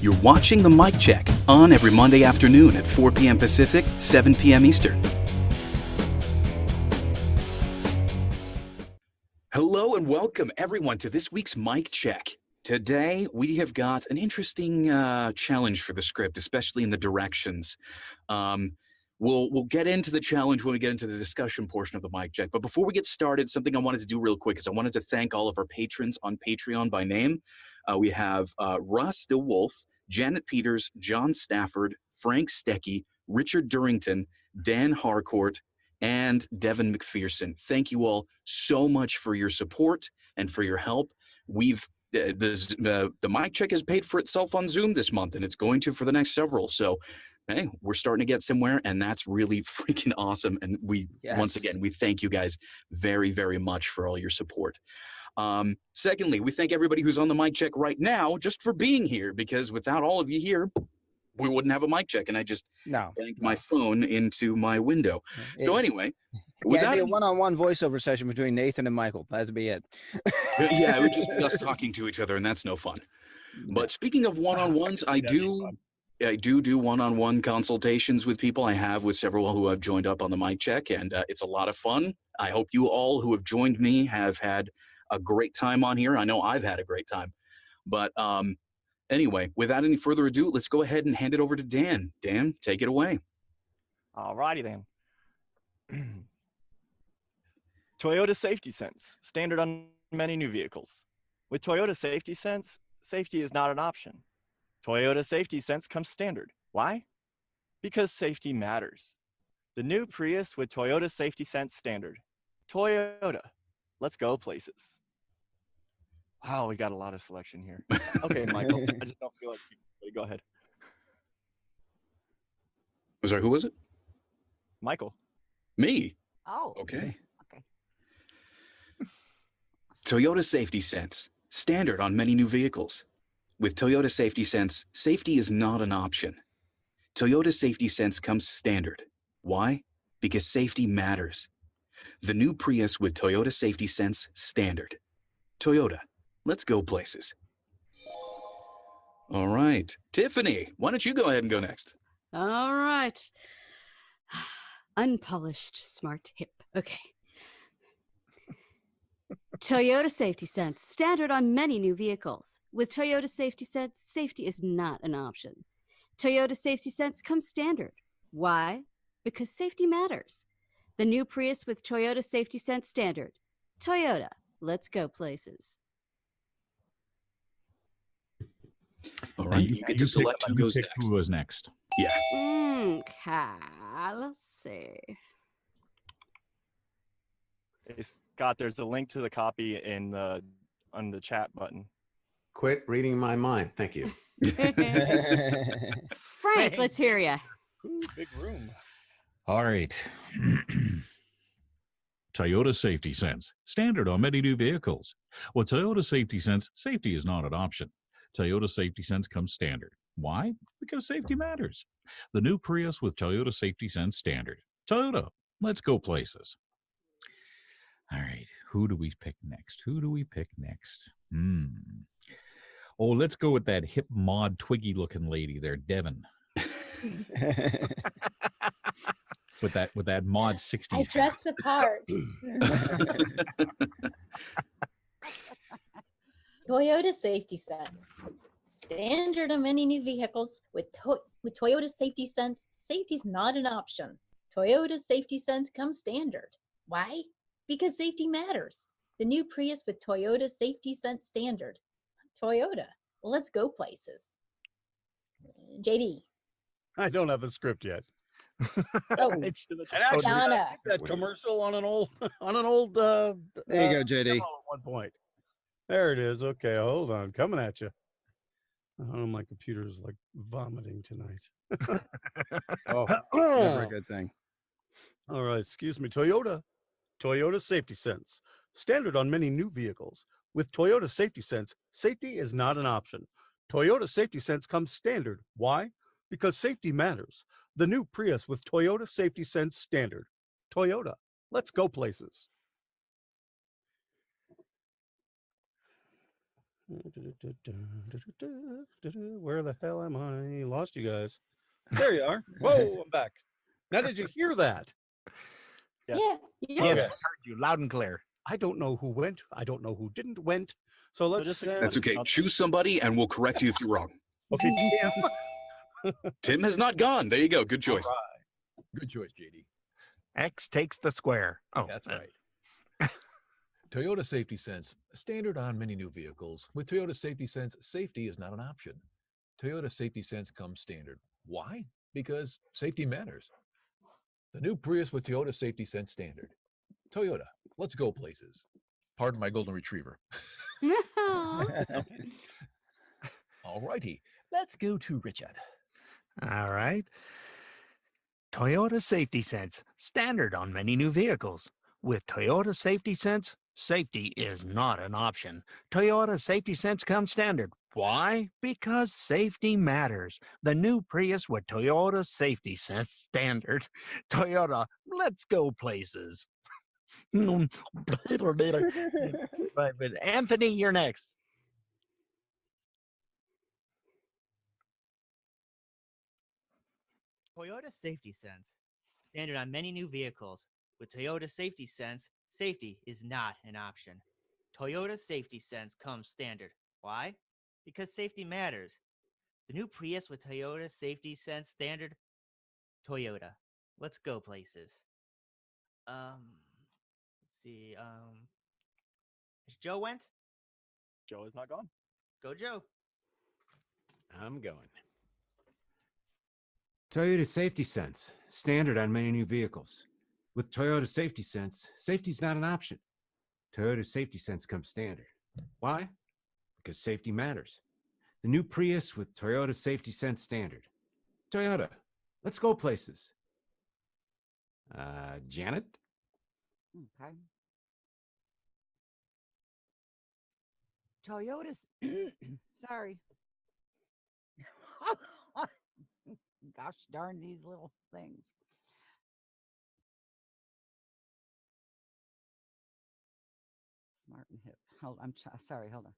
You're watching the Mic Check, on every Monday afternoon at 4 p.m. Pacific, 7 p.m. Eastern. Hello and welcome everyone to this week's Mic Check. Today we have got an interesting challenge for the script, especially in the directions. We'll get into the challenge when we get into the discussion portion of the Mic Check. But before we get started, something I wanted to do real quick is I wanted to thank all of our patrons on Patreon by name. We have Russ DeWolf, Janet Peters, John Stafford, Frank Stecky, Richard Durrington, Dan Harcourt, and Devin McPherson. Thank you all so much for your support and for your help. The Mic Check has paid for itself on Zoom this month, and it's going to for the next several. So, hey, we're starting to get somewhere, and that's really freaking awesome. And once again, we thank you guys very, very much for all your support. Secondly, we thank everybody who's on the Mic Check right now just for being here, because without all of you here, we wouldn't have a Mic Check, and I just banked my phone into my window. So anyway, it'd be a one-on-one voiceover session between Nathan and Michael. That'd be it. Yeah, it would just be us talking to each other, and that's no fun. But speaking of one-on-ones, I do one-on-one consultations with people. I have with several who have joined up on the Mic Check, and it's a lot of fun. I hope you all who have joined me have had a great time on here. I know I've had a great time. But anyway, without any further ado, let's go ahead and hand it over to Dan. Dan, take it away. All righty then. Toyota Safety Sense, standard on many new vehicles. With Toyota Safety Sense, safety is not an option. Toyota Safety Sense comes standard. Why? Because safety matters. The new Prius with Toyota Safety Sense standard. Toyota, let's go places. Wow, we got a lot of selection here. Okay, Michael, I just don't feel like you. Go ahead. Sorry, who was it? Michael. Me? Oh. Okay. Toyota Safety Sense, standard on many new vehicles. With Toyota Safety Sense, safety is not an option. Toyota Safety Sense comes standard. Why? Because safety matters. The new Prius with Toyota Safety Sense standard. Toyota, let's go places. All right. Tiffany, why don't you go ahead and go next? All right. Unpolished, smart, hip. Okay. Toyota Safety Sense, standard on many new vehicles. With Toyota Safety Sense, safety is not an option. Toyota Safety Sense comes standard. Why? Because safety matters. The new Prius with Toyota Safety Sense standard. Toyota, let's go places. All right, you get to select who goes next. Who goes next? Yeah. Okay, let's see. Hey, Scott, there's a link to the copy on the chat button. Quit reading my mind. Thank you. Frank, let's hear you. Big room. All right. Toyota Safety Sense, standard on many new vehicles. With Toyota Safety Sense, safety is not an option. Toyota Safety Sense comes standard. Why? Because safety matters. The new Prius with Toyota Safety Sense standard. Toyota, let's go places. All right, who do we pick next? Oh, let's go with that hip mod Twiggy-looking lady there, Devin. with that mod 60s. I dressed the part. Toyota Safety Sense. Standard on many new vehicles. With Toyota Safety Sense, safety's not an option. Toyota Safety Sense comes standard. Why? Because safety matters. The new Prius with Toyota Safety Sense standard. Toyota, let's go places. JD. I don't have a script yet. Oh, And actually, Donna. that commercial on an old There you go, JD. demo at one point. There it is. Okay, hold on. Coming at you. Oh, my computer is like vomiting tonight. Oh, never a good thing. All right, excuse me. Toyota Safety Sense. Standard on many new vehicles. With Toyota Safety Sense, safety is not an option. Toyota Safety Sense comes standard. Why? Because safety matters. The new Prius with Toyota Safety Sense standard. Toyota, let's go places. Where the hell am I? Lost you guys. There you are. Whoa, I'm back. Now, did you hear that? Yes. Yeah. Yeah. Yes, Okay. we heard you loud and clear. I don't know who went. I don't know who didn't went. So let's just send. That's okay. Choose somebody, and we'll correct you if you're wrong. Okay, Tim. Tim has not gone. There you go. Good choice. All right. Good choice, JD. X takes the square. Oh, That's right. Toyota Safety Sense, standard on many new vehicles. With Toyota Safety Sense, safety is not an option. Toyota Safety Sense comes standard. Why? Because safety matters. The new Prius with Toyota Safety Sense standard. Toyota, let's go places. Pardon my golden retriever. All righty, let's go to Richard. All right. Toyota Safety Sense, standard on many new vehicles. With Toyota Safety Sense, safety is not an option. Toyota Safety Sense comes standard. Why? Because safety matters. The new Prius with Toyota Safety Sense standard. Toyota, let's go places. But Anthony, you're next. Toyota Safety Sense, standard on many new vehicles. With Toyota Safety Sense, safety is not an option. Toyota Safety Sense comes standard. Why? Because safety matters. The new Prius with Toyota Safety Sense standard. Toyota, let's go places. Let's see. Has Joe went? Joe is not gone. Go Joe. I'm going. Toyota Safety Sense, standard on many new vehicles. With Toyota Safety Sense, safety's not an option. Toyota Safety Sense comes standard. Why? Because safety matters. The new Prius with Toyota Safety Sense standard. Toyota, let's go places. Janet? Okay. Toyota's, sorry. Gosh darn these little things. Smart and hip. Hold, sorry, hold on.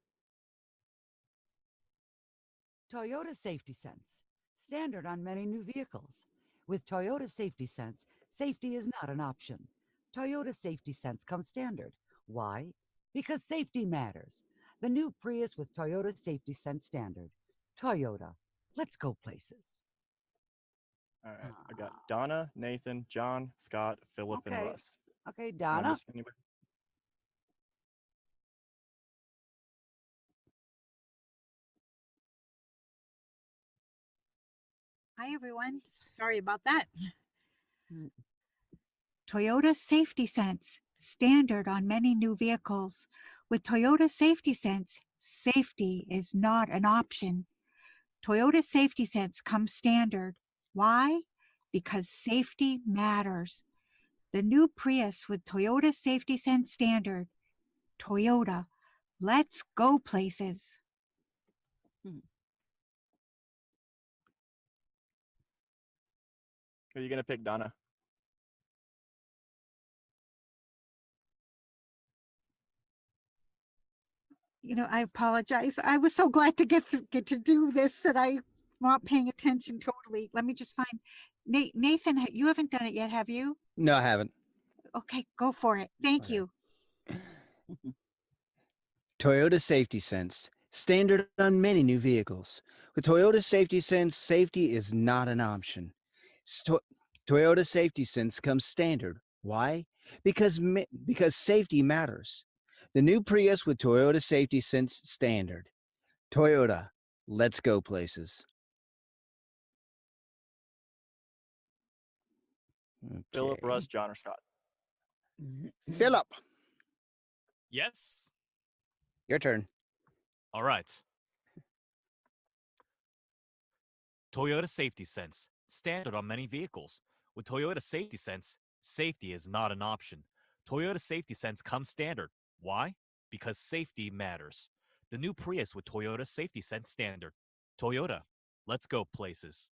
Toyota Safety Sense, standard on many new vehicles. With Toyota Safety Sense, safety is not an option. Toyota Safety Sense comes standard. Why? Because safety matters. The new Prius with Toyota Safety Sense standard. Toyota, let's go places. All right. I got Donna, Nathan, John, Scott, Philip, and Okay. Russ. Okay, Am I Donna. missing anybody? Hi, everyone. Sorry about that. Toyota Safety Sense, standard on many new vehicles. With Toyota Safety Sense, safety is not an option. Toyota Safety Sense comes standard. Why? Because safety matters. The new Prius with Toyota Safety Sense standard. Toyota, let's go places. Who are you going to pick, Donna? You know, I apologize. I was so glad to get to do this that I'm not paying attention totally. Let me just find Nathan. You haven't done it yet, have you? No, I haven't. Okay, go for it. Thank you. Toyota Safety Sense, standard on many new vehicles. With Toyota Safety Sense, safety is not an option. Toyota Safety Sense comes standard. Why? Because safety matters. The new Prius with Toyota Safety Sense standard. Toyota, let's go places. Philip, Russ, John, or Scott? Philip, Yes. your turn. All right. Toyota Safety Sense, standard on many vehicles. With Toyota Safety Sense, safety is not an option. Toyota Safety Sense comes standard. Why? Because safety matters. The new Prius with Toyota Safety Sense standard. Toyota, let's go places.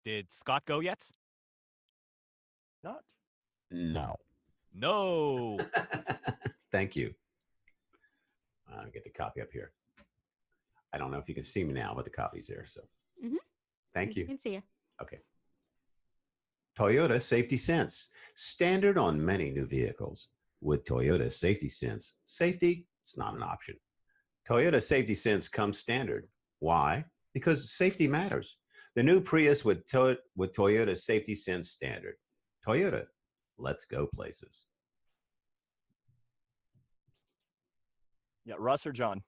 Did Scott go yet? Not. No. No. Thank you. Get the copy up here. I don't know if you can see me now, but the copy's there. So thank you. I can see you. Okay. Toyota Safety Sense, standard on many new vehicles. With Toyota Safety Sense, safety is not an option. Toyota Safety Sense comes standard. Why? Because safety matters. The new Prius with Toyota Safety Sense standard. Toyota, let's go places. Yeah, Russ or John?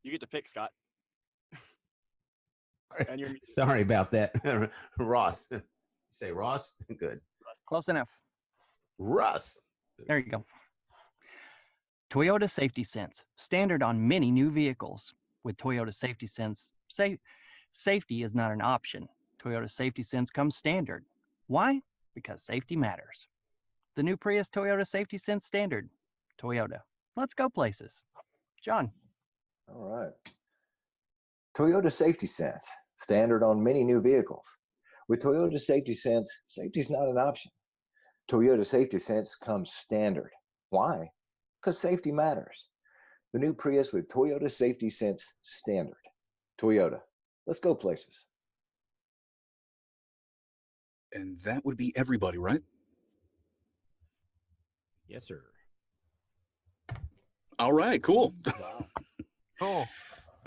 You get to pick, Scott. And you're Sorry about that. Ross. You say Ross? Good. Close enough. Russ. There you go. Toyota Safety Sense, standard on many new vehicles. With Toyota Safety Sense, safety is not an option. Toyota Safety Sense comes standard. Why? Because safety matters. The new Prius Toyota Safety Sense standard. Toyota, let's go places. John. All right. Toyota Safety Sense, standard on many new vehicles. With Toyota Safety Sense, safety is not an option. Toyota Safety Sense comes standard. Why? Because safety matters. The new Prius with Toyota Safety Sense standard. Toyota, let's go places. And that would be everybody, right? Yes, sir. All right, cool. Cool.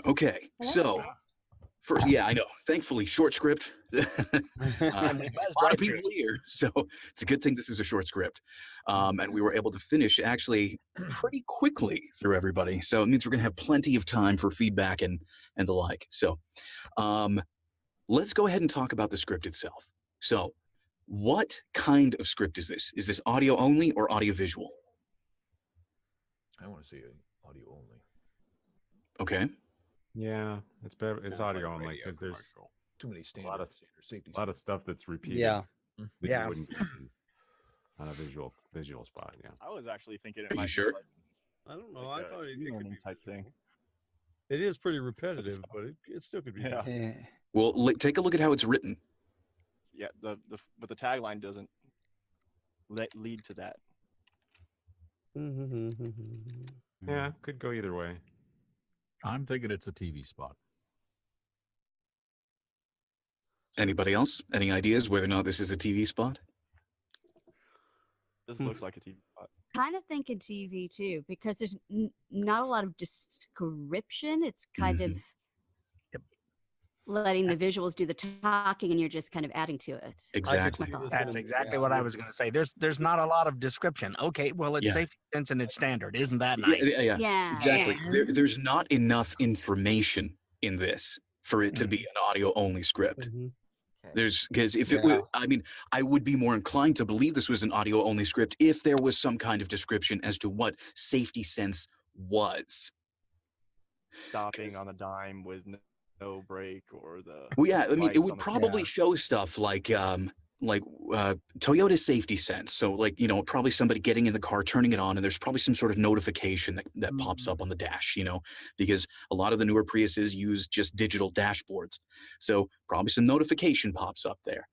Okay, so first, yeah, I know. Thankfully, short script. A lot of people here, so it's a good thing this is a short script. And we were able to finish actually pretty quickly through everybody. So it means we're going to have plenty of time for feedback and the like. So let's go ahead and talk about the script itself. So what kind of script is this? Is this audio only or audio visual? I want to see it audio only. Okay. Yeah, it's better. It's audio only because there's too many a lot of safety. A lot of stuff that's repeated. Yeah. that Yeah. You wouldn't get on a visual spot. Yeah. I was actually thinking it Are might you be sure? like I don't know. I thought it could learning be type thing. It is pretty repetitive, but it still could be. Yeah. Yeah. Well, take a look at how it's written. Yeah, but the tagline doesn't lead to that. Yeah, could go either way. I'm thinking it's a TV spot. Anybody else? Any ideas whether or not this is a TV spot? This looks like a TV spot. Kind of thinking TV too, because there's not a lot of description. It's kind of letting the visuals do the talking, and you're just kind of adding to it. Exactly. That's exactly what I was going to say. There's not a lot of description. Okay, well, it's Yeah. safety sense and it's standard. Isn't that nice? Yeah. Exactly. There's not enough information in this for it to be an audio only script. There's because if it was, I mean, I would be more inclined to believe this was an audio only script if there was some kind of description as to what safety sense was. Stopping on a dime with no brake or the. Well, yeah, I mean, it lights would on the probably car. show stuff like Toyota safety sense. So like, you know, probably somebody getting in the car, turning it on, and there's probably some sort of notification that pops up on the dash, you know, because a lot of the newer Priuses use just digital dashboards. So probably some notification pops up there.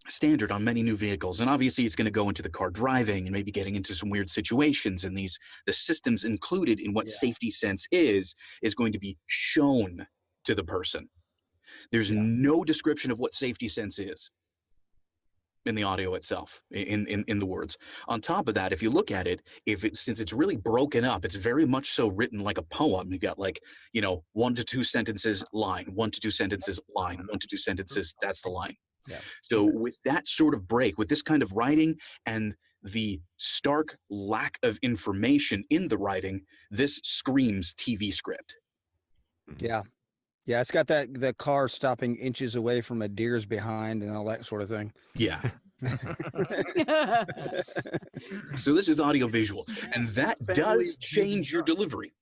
Standard on many new vehicles. And obviously it's going to go into the car driving and maybe getting into some weird situations. And the systems included in what safety sense is going to be shown to the person. There's no description of what safety sense is in the audio itself, in the words. On top of that, if you look at it, since it's really broken up, it's very much so written like a poem. You got like, you know, 1 to 2 sentences line, 1 to 2 sentences line, 1 to 2 sentences, that's the line. Yeah. So with that sort of break, with this kind of writing and the stark lack of information in the writing, this screams TV script. Yeah. Yeah, it's got the car stopping inches away from a deer's behind and all that sort of thing. Yeah. So this is audio visual, and that does change your delivery,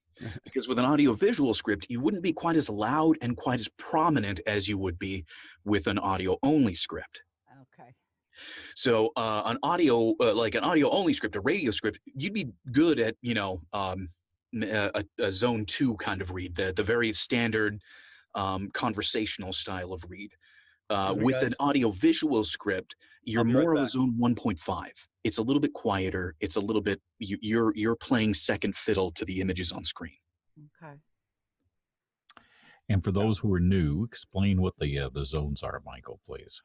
because with an audio visual script, you wouldn't be quite as loud and quite as prominent as you would be with an audio only script. Okay. So an audio only script, a radio script, you'd be good at, you know, a zone 2 kind of read, the very standard conversational style of read. Excuse me, With an guys. audio-visual script, you're I'll be right more of a back. zone 1.5. It's a little bit quieter. It's a little bit you're playing second fiddle to the images on screen. Okay. And for those who are new, explain what the zones are, Michael, please.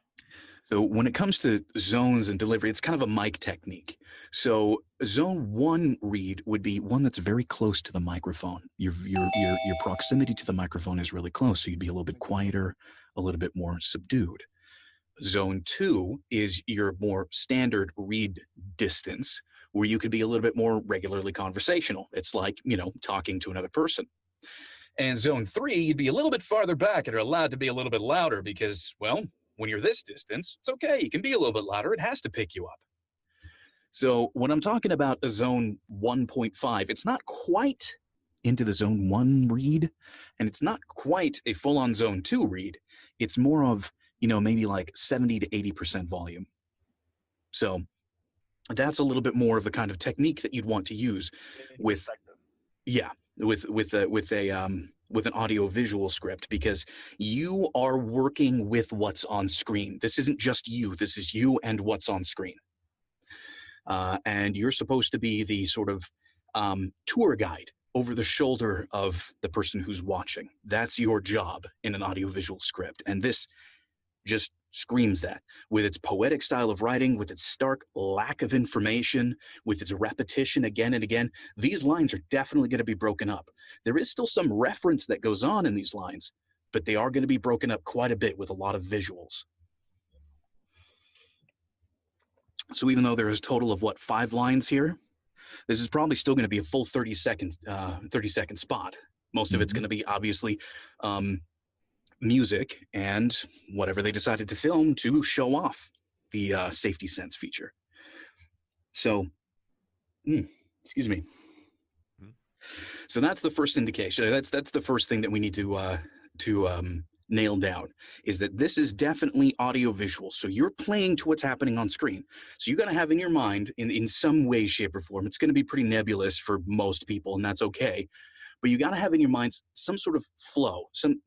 So when it comes to zones and delivery, it's kind of a mic technique. So zone 1 read would be one that's very close to the microphone. Your proximity to the microphone is really close, so you'd be a little bit quieter, a little bit more subdued. Zone 2 is your more standard read distance, where you could be a little bit more regularly conversational. It's like, talking to another person. And zone 3, you'd be a little bit farther back and are allowed to be a little bit louder because, well, when you're this distance, it's okay. You can be a little bit louder. It has to pick you up. So when I'm talking about a zone 1.5, it's not quite into the zone 1 read, and it's not quite a full-on zone 2 read. It's more of, maybe like 70 to 80% volume. So that's a little bit more of the kind of technique that you'd want to use with, with an audio visual script, because you are working with what's on screen. This isn't just you. This is you and what's on screen. And you're supposed to be the sort of tour guide over the shoulder of the person who's watching. That's your job in an audiovisual script. And this just screams that, with its poetic style of writing, with its stark lack of information, with its repetition again and again. These lines are definitely going to be broken up. There is still some reference that goes on in these lines, but they are going to be broken up quite a bit with a lot of visuals. So even though there is a total of 5 lines here, this is probably still going to be a full 30-second spot. Most of it's going to be obviously music and whatever they decided to film to show off the safety sense feature. So, excuse me. So that's the first indication. That's the first thing that we need to nail down, is that this is definitely audio-visual. So you're playing to what's happening on screen. So you got to have in your mind, in some way, shape, or form. It's going to be pretty nebulous for most people, and that's okay. But you got to have in your minds some sort of flow, some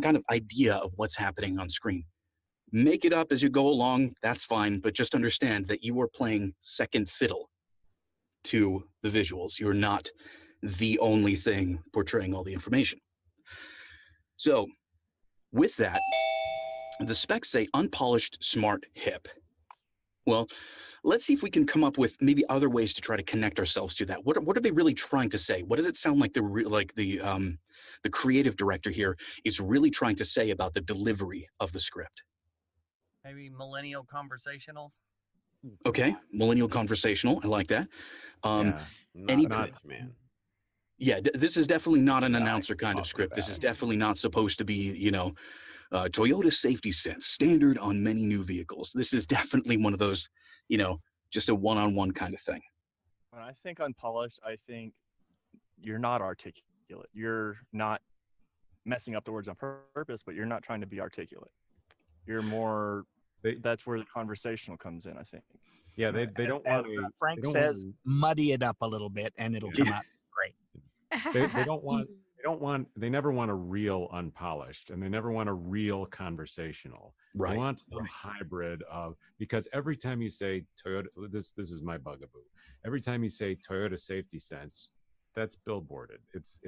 kind of idea of what's happening on screen. Make it up as you go along. That's fine, but just understand that you are playing second fiddle to the visuals. You're not the only thing portraying all the information. So with that, the specs say unpolished, smart, hip. Well, let's see if we can come up with maybe other ways to try to connect ourselves to that. What are they really trying to say? What does it sound like the creative director here is really trying to say about the delivery of the script? Maybe millennial conversational. Okay, millennial conversational. I like that. Man. Yeah, this is definitely not an announcer kind of script. This is definitely not supposed to be, Toyota Safety Sense, standard on many new vehicles. This is definitely one of those, just a one-on-one kind of thing. When I think unpolished, I think you're not articulate. You're not messing up the words on purpose, but you're not trying to be articulate. You're more, that's where the conversational comes in, I think. Yeah, they don't want to. Frank says, muddy it up a little bit, and it'll come out great. They never want a real unpolished, and they never want a real conversational. Right. They want a hybrid of, because every time you say Toyota, this is my bugaboo. Every time you say Toyota Safety Sense, that's billboarded. It's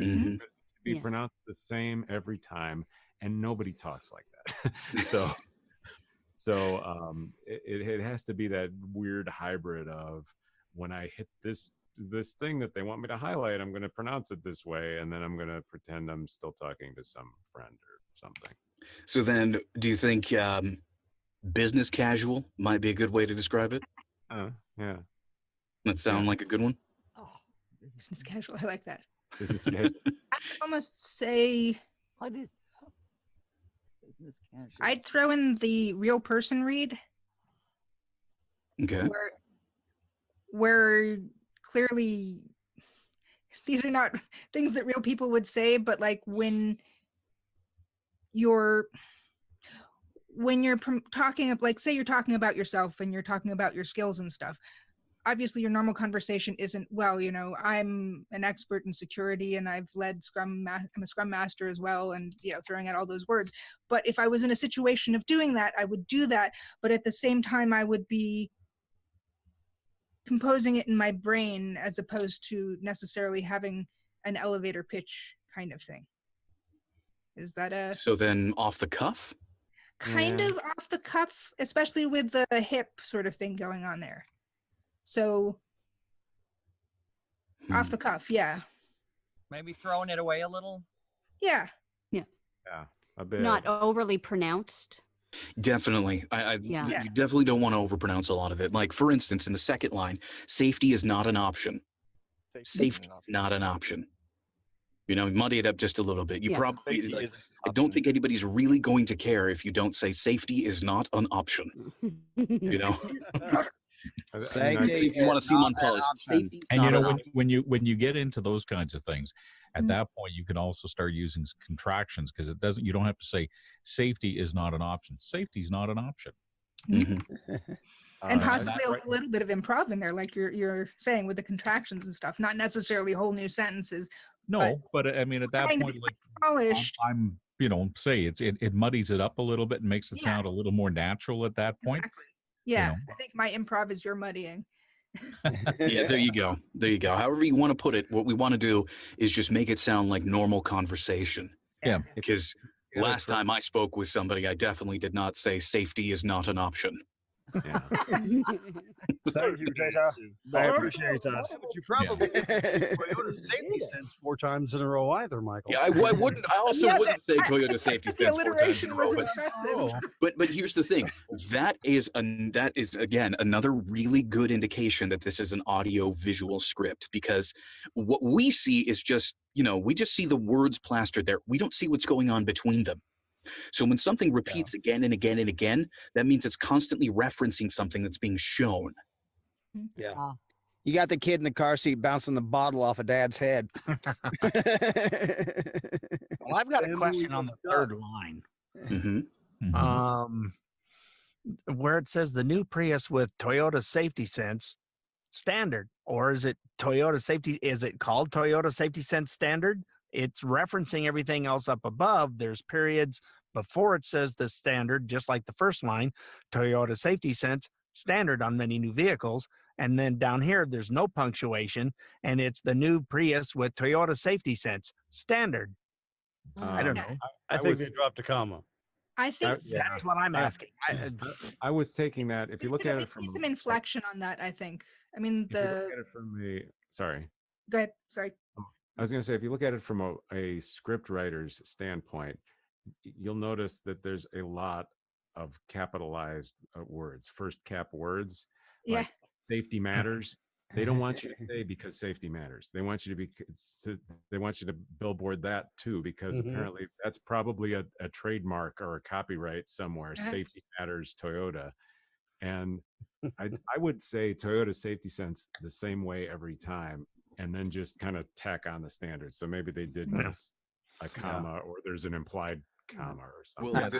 be pronounced the same every time, and nobody talks like that. So it has to be that weird hybrid of, when I hit this thing that they want me to highlight, I'm going to pronounce it this way, and then I'm going to pretend I'm still talking to some friend or something. So then, do you think business casual might be a good way to describe it? Yeah. That sound like a good one? Oh, business casual. I like that. Business casual. I'd almost say, What is business casual? I'd throw in the real person read. Okay. Where clearly these are not things that real people would say, but like when you're talking, like say you're talking about yourself and you're talking about your skills and stuff, obviously your normal conversation isn't, well, I'm an expert in security and I've led I'm a Scrum Master as well, and throwing out all those words. But if I was in a situation of doing that, I would do that. But at the same time, I would be composing it in my brain as opposed to necessarily having an elevator pitch kind of thing. Is that a So then off the cuff? kind of off the cuff, especially with the hip sort of thing going on there? So off the cuff, yeah. Maybe throwing it away a little. Yeah. Yeah. Yeah. A bit. Not overly pronounced. Definitely. Yeah. You definitely don't want to overpronounce a lot of it. Like, for instance, in the second line, safety is not an option. Safety is not an option. Muddy it up just a little bit. You probably, I don't think anybody's really going to care if you don't say safety is not an option. If you want to see them unpolished, safety is And not an option. when you get into those kinds of things, at that point you can also start using contractions, because you don't have to say safety is not an option. Safety is not an option. And possibly a little bit of improv in there, like you're saying, with the contractions and stuff. Not necessarily whole new sentences. No, but I mean, at that point, like, polished. I'm say it muddies it up a little bit and makes it sound a little more natural at that point. Exactly. Yeah, I think my improv is your muddying. Yeah, there you go. However you want to put it, what we want to do is just make it sound like normal conversation. Yeah. Because last time I spoke with somebody, I definitely did not say safety is not an option. Yeah. Thank you, Data. I appreciate that. But you probably Toyota Safety Sense 4 times in a row either, Michael. Yeah, I wouldn't. I also wouldn't say Toyota Safety The Sense 4 times in a alliteration row. was But, impressive. but here's the thing. That is again another really good indication that this is an audio visual script, because what we see is just we just see the words plastered there. We don't see what's going on between them. So when something repeats again and again and again, that means it's constantly referencing something that's being shown. Yeah. You got the kid in the car seat bouncing the bottle off of dad's head. Well, I've got a question on the third line. Where it says the new Prius with Toyota Safety Sense Standard, or is it Toyota Safety? Is it called Toyota Safety Sense Standard? It's referencing everything else up above. There's periods before it says the standard, just like the first line, Toyota Safety Sense Standard on many new vehicles. And then down here, there's no punctuation, and it's the new Prius with Toyota Safety Sense Standard. I don't know. I think they dropped a comma. I think that's what I'm asking. I was taking that. If you look at it from some inflection on that, I think. I mean, if you look at it from sorry. Go ahead. Sorry. I was going to say, if you look at it from a script writer's standpoint, you'll notice that there's a lot of capitalized words, first cap words. Yeah. Like safety matters. They don't want you to say because safety matters. They want you to billboard that too, because apparently that's probably a trademark or a copyright somewhere. Safety matters, Toyota. And I would say Toyota Safety Sense the same way every time, and then just kind of tack on the standards. So maybe they did miss a comma, or there's an implied comma or something. Well,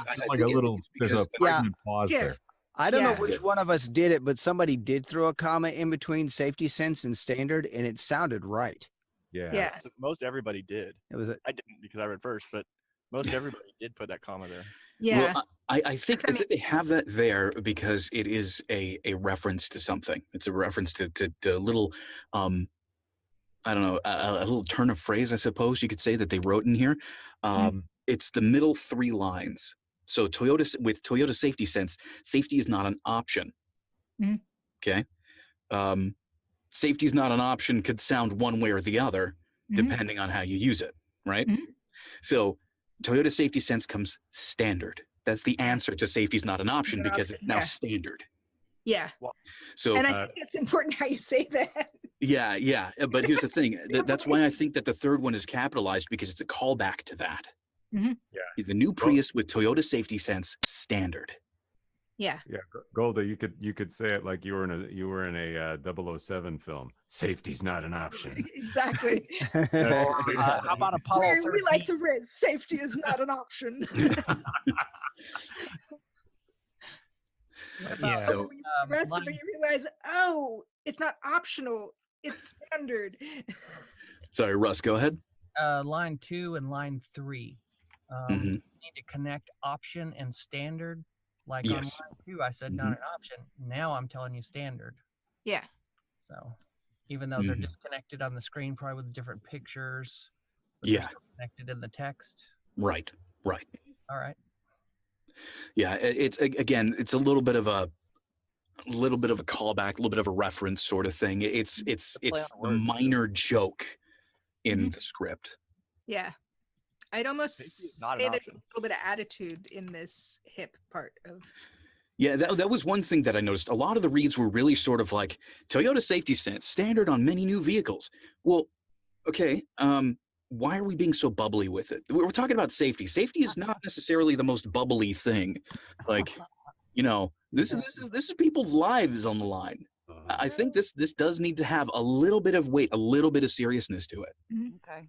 there's a pregnant pause there. I don't know which one of us did it, but somebody did throw a comma in between Safety Sense and Standard, and it sounded right. Yeah. So most everybody did. I didn't, because I read first, but most everybody did put that comma there. Yeah. Well, I think they have that there because it is a reference to something. It's a reference to a little, I don't know, a little turn of phrase, I suppose you could say, that they wrote in here. It's the middle 3 lines. So with Toyota Safety Sense, safety is not an option. Okay. Safety is not an option could sound one way or the other, depending on how you use it, right? So Toyota Safety Sense comes standard. That's the answer to safety is not an option, because it's now standard. Yeah. So, and I think it's important how you say that. Yeah. But here's the thing. That's why I think that the third one is capitalized, because it's a callback to that. Yeah. The new Prius with Toyota Safety Sense Standard. Yeah. Yeah, Golda, you could say it like you were in a 007 film. Safety's not an option. Exactly. How about Apollo Where 13? we like to risk, safety is not an option. Yeah. So when you read the rest of it, you realize, oh, it's not optional, it's standard. Sorry, Russ, go ahead. Line 2 and line 3. Mhm. Need to connect option and standard. Like on Yes. line 2, I said not an option. Now I'm telling you standard. Yeah. So even though they're Mhm. disconnected on the screen, probably with different pictures, but Yeah. they're still connected in the text. Right. All right. Yeah, it's again, it's a little bit of a callback, a little bit of a reference sort of thing. It's the minor joke in the script. Yeah. I'd almost not an say there's a option. little bit of attitude in this hip part of. Yeah, that was one thing that I noticed. A lot of the reads were really sort of like Toyota safety sense, standard on many new vehicles. Well, okay, why are we being so bubbly with it? We're talking about safety. Safety is not necessarily the most bubbly thing. Like, this is people's lives on the line. I think this does need to have a little bit of weight, a little bit of seriousness to it. Okay.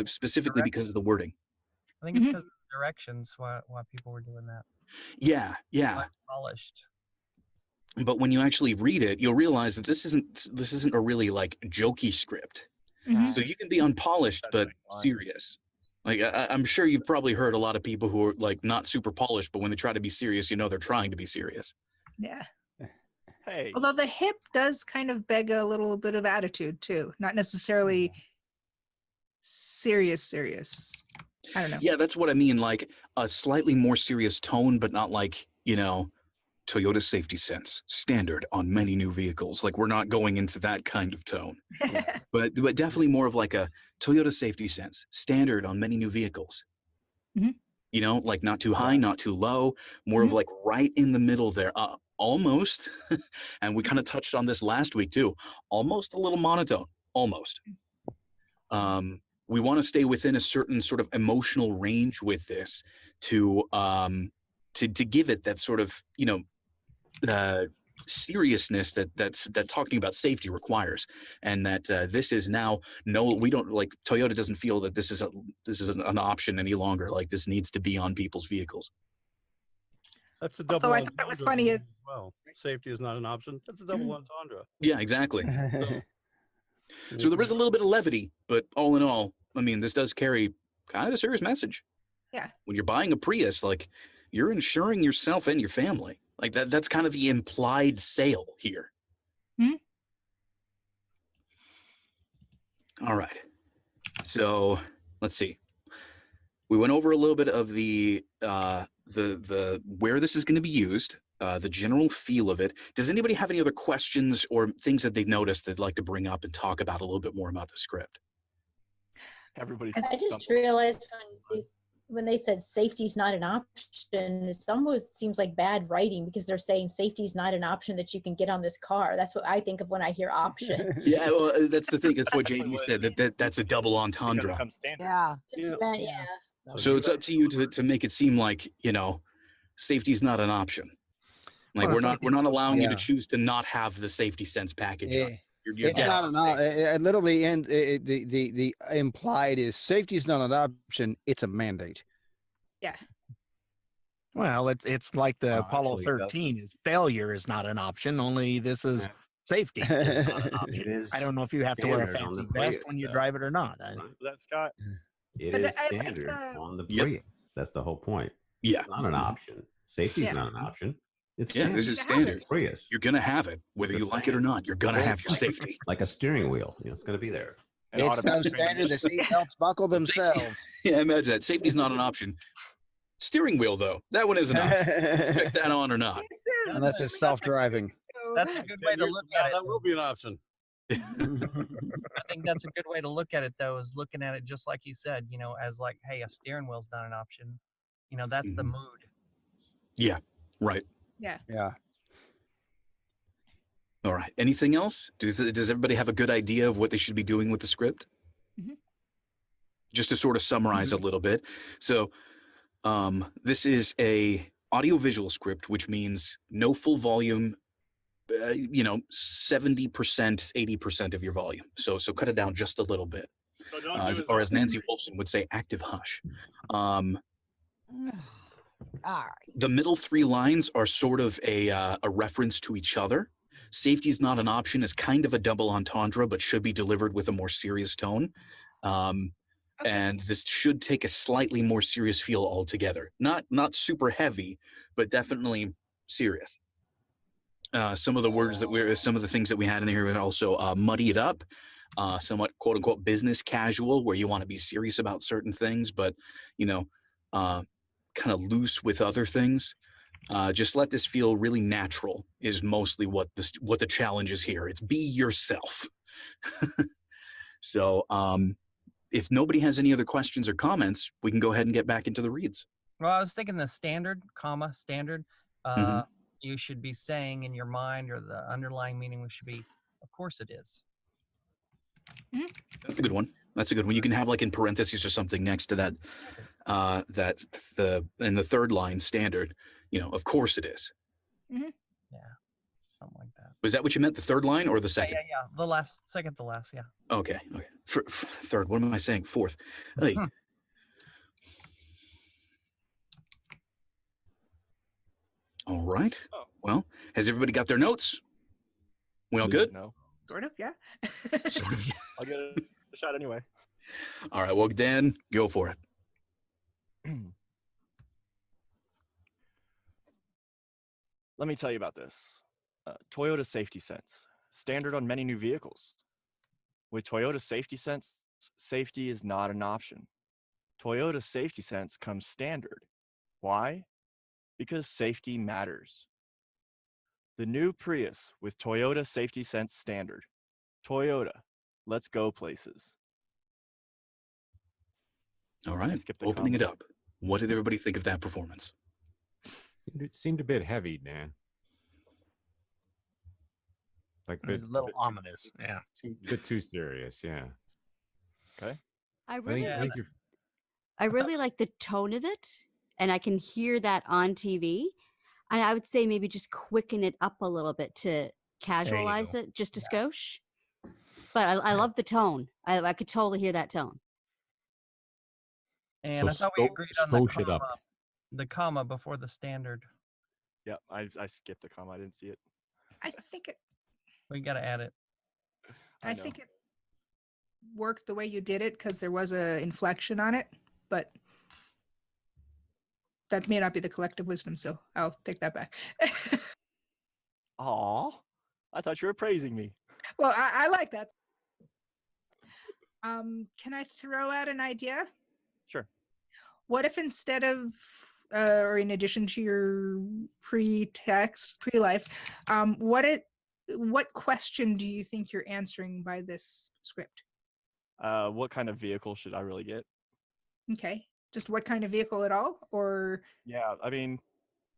Specifically because of the wording. I think it's because of the directions why people were doing that. Yeah. Unpolished. But when you actually read it, you'll realize that this isn't a really like jokey script. So you can be unpolished but serious. Like I'm sure you've probably heard a lot of people who are like not super polished, but when they try to be serious, they're trying to be serious. Yeah. Hey. Although the hip does kind of beg a little bit of attitude too, not necessarily serious. I don't know. Yeah, that's what I mean. Like a slightly more serious tone, but not like, Toyota safety sense, standard on many new vehicles. Like we're not going into that kind of tone. but definitely more of like a Toyota safety sense, standard on many new vehicles. Like not too high, not too low, more of like right in the middle there. Almost, and we kind of touched on this last week too, almost a little monotone, almost. We want to stay within a certain sort of emotional range with this to give it that sort of, seriousness that talking about safety requires, and that this is now we don't like Toyota doesn't feel that this is an option any longer. Like this needs to be on people's vehicles. That's a double. Although I thought it was funny. As well, safety is not an option. That's a double entendre. Yeah, exactly. So there is a little bit of levity, but all in all, I mean, this does carry kind of a serious message. Yeah. When you're buying a Prius, like you're insuring yourself and your family. Like that's kind of the implied sale here. All right. So let's see. We went over a little bit of the where this is going to be used, the general feel of it. Does anybody have any other questions or things that they've noticed they'd like to bring up and talk about a little bit more about the script? Everybody's. I just realized when they said safety's not an option, it almost seems like bad writing because they're saying safety's not an option that you can get on this car. That's what I think of when I hear option. Yeah, well, that's the thing. That's what Jamie said. That's a double entendre. Yeah. Yeah. So it's up to you to make it seem like safety's not an option. Like Well, we're not allowing you to Yeah. choose to not have the safety sense package. Yeah. On. It's not an literally, and the implied is safety is not an option; it's a mandate. Yeah. Well, it's like the Apollo actually, it 13 is failure is not an option. Only this is safety is not an option. It is I don't know if you have to wear a standard on the fancy vest Prius, when you though. drive it or not. Is that Scott? It But is I like standard the- on the Yep. Prius. That's the whole point. Yeah. It's not an option. Safety's Yeah. not an option. It's Yeah, this is You have standard. Prius. You're gonna have it, whether It's you the like it or same. not. You're gonna have your Like- safety. Like a steering wheel. It's going to be there. And It's so automatic standard. The transmission. seatbelts buckle themselves. Yeah, imagine that. Safety's not an option. Steering wheel, though, that one is an option. Check that on or not. Unless it's self-driving. That's a good way to look at it. That will be an option. I think that's a good way to look at it, though, is looking at it just like you said, as like, hey, a steering wheel's not an option. That's the mood. Yeah, right. Yeah. Yeah. All right. Anything else? Does everybody have a good idea of what they should be doing with the script? Just to sort of summarize a little bit. So this is a audio-visual script, which means no full volume, 70%, 80% of your volume. So cut it down just a little bit. Or as Nancy Wolfson would say, active hush. All right. The middle three lines are sort of a reference to each other. Safety is not an option is kind of a double entendre, but should be delivered with a more serious tone. And this should take a slightly more serious feel altogether. Not super heavy, but definitely serious. Some of the things that we had in here would also muddy it up, somewhat quote unquote business casual, where you want to be serious about certain things, but kind of loose with other things. Just let this feel really natural is mostly what the challenge is here. It's be yourself. So if nobody has any other questions or comments, we can go ahead and get back into the reads. Well, I was thinking the standard, standard. You should be saying in your mind, or the underlying meaning should be, of course it is. That's a good one. That's a good one. You can have like in parentheses or something next to that. That's in the third line standard. Of course it is. Yeah, something like that. Was that what you meant? The third line or the second? Yeah. The last, second to last. Yeah. Okay. Third. What am I saying? Fourth. Hey. All right. Well, has everybody got their notes? We all good? No. Sort of, yeah. Sort of, yeah. I'll get a shot anyway. All right. Well, Dan, go for it. Let me tell you about this. Toyota Safety Sense, standard on many new vehicles. With Toyota Safety Sense, safety is not an option. Toyota Safety Sense comes standard. Why? Because safety matters. The new Prius with Toyota Safety Sense standard. Toyota, let's go places. All right. Opening it up. What did everybody think of that performance? It seemed a bit heavy, Dan. Like A little ominous, yeah. A bit too serious, yeah. Okay. I really like the tone of it, and I can hear that on TV. And I would say maybe just quicken it up a little bit to casualize it, just a skosh. But I love the tone. I could totally hear that tone. And I thought we agreed on the comma before the standard. Yeah, I skipped the comma. I didn't see it. I think it. We got to add it. I think it worked the way you did it because there was a inflection on it, but that may not be the collective wisdom, so I'll take that back. Aw, I thought you were praising me. Well, I like that. Can I throw out an idea? Sure. What if instead of, or in addition to your pre-life, what question do you think you're answering by this script? What kind of vehicle should I really get? Okay, just what kind of vehicle at all, or? Yeah, I mean.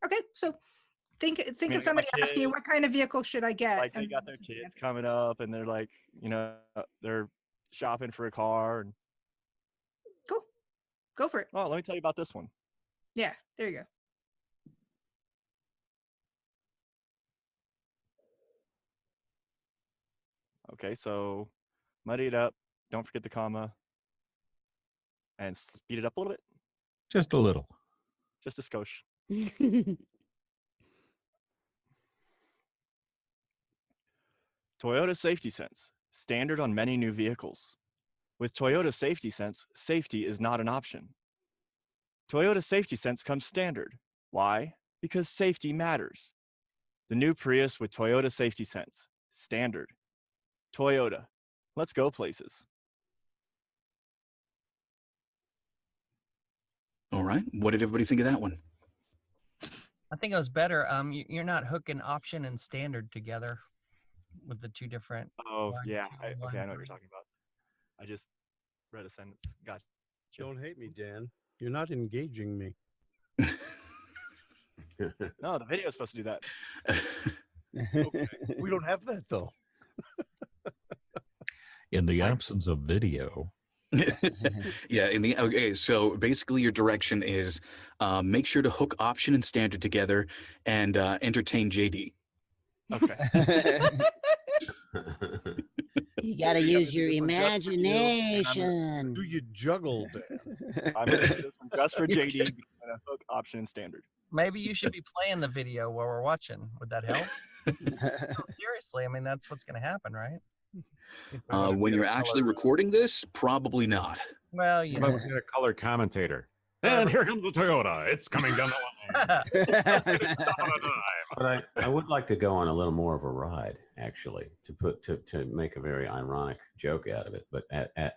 Okay, so think of somebody asking you, what kind of vehicle should I get? Like they got their kids coming up, and they're like, they're shopping for a car. And cool, go for it. Well, let me tell you about this one. Yeah, there you go. Okay, so muddy it up. Don't forget the comma. And speed it up a little bit. Just a little. Just a skosh. Toyota Safety Sense, standard on many new vehicles. With Toyota Safety Sense, safety is not an option. Toyota Safety Sense comes standard. Why? Because safety matters. The new Prius with Toyota Safety Sense, standard. Toyota, let's go places. All right. What did everybody think of that one? I think it was better. You're not hooking option and standard together with the two different. Oh, yeah. Okay, I know what you're talking about. I just read a sentence. Gotcha. Don't hate me, Dan. You're not engaging me. No, the video is supposed to do that. Okay. We don't have that, though. In the absence of video. Yeah. Okay. So basically, your direction is make sure to hook option and standard together and entertain JD. Okay. You gotta use your And I'm imagination. Do you juggle, Dan? I'm gonna do this one just for JD and a hook option and standard. Maybe you should be playing the video while we're watching. Would that help? No, seriously, I mean that's what's going to happen, right? When you're actually recording this, probably not. Well, How about we get a color commentator? And here comes the Toyota. It's coming down the line. But I would like to go on a little more of a ride, actually, to make a very ironic joke out of it. But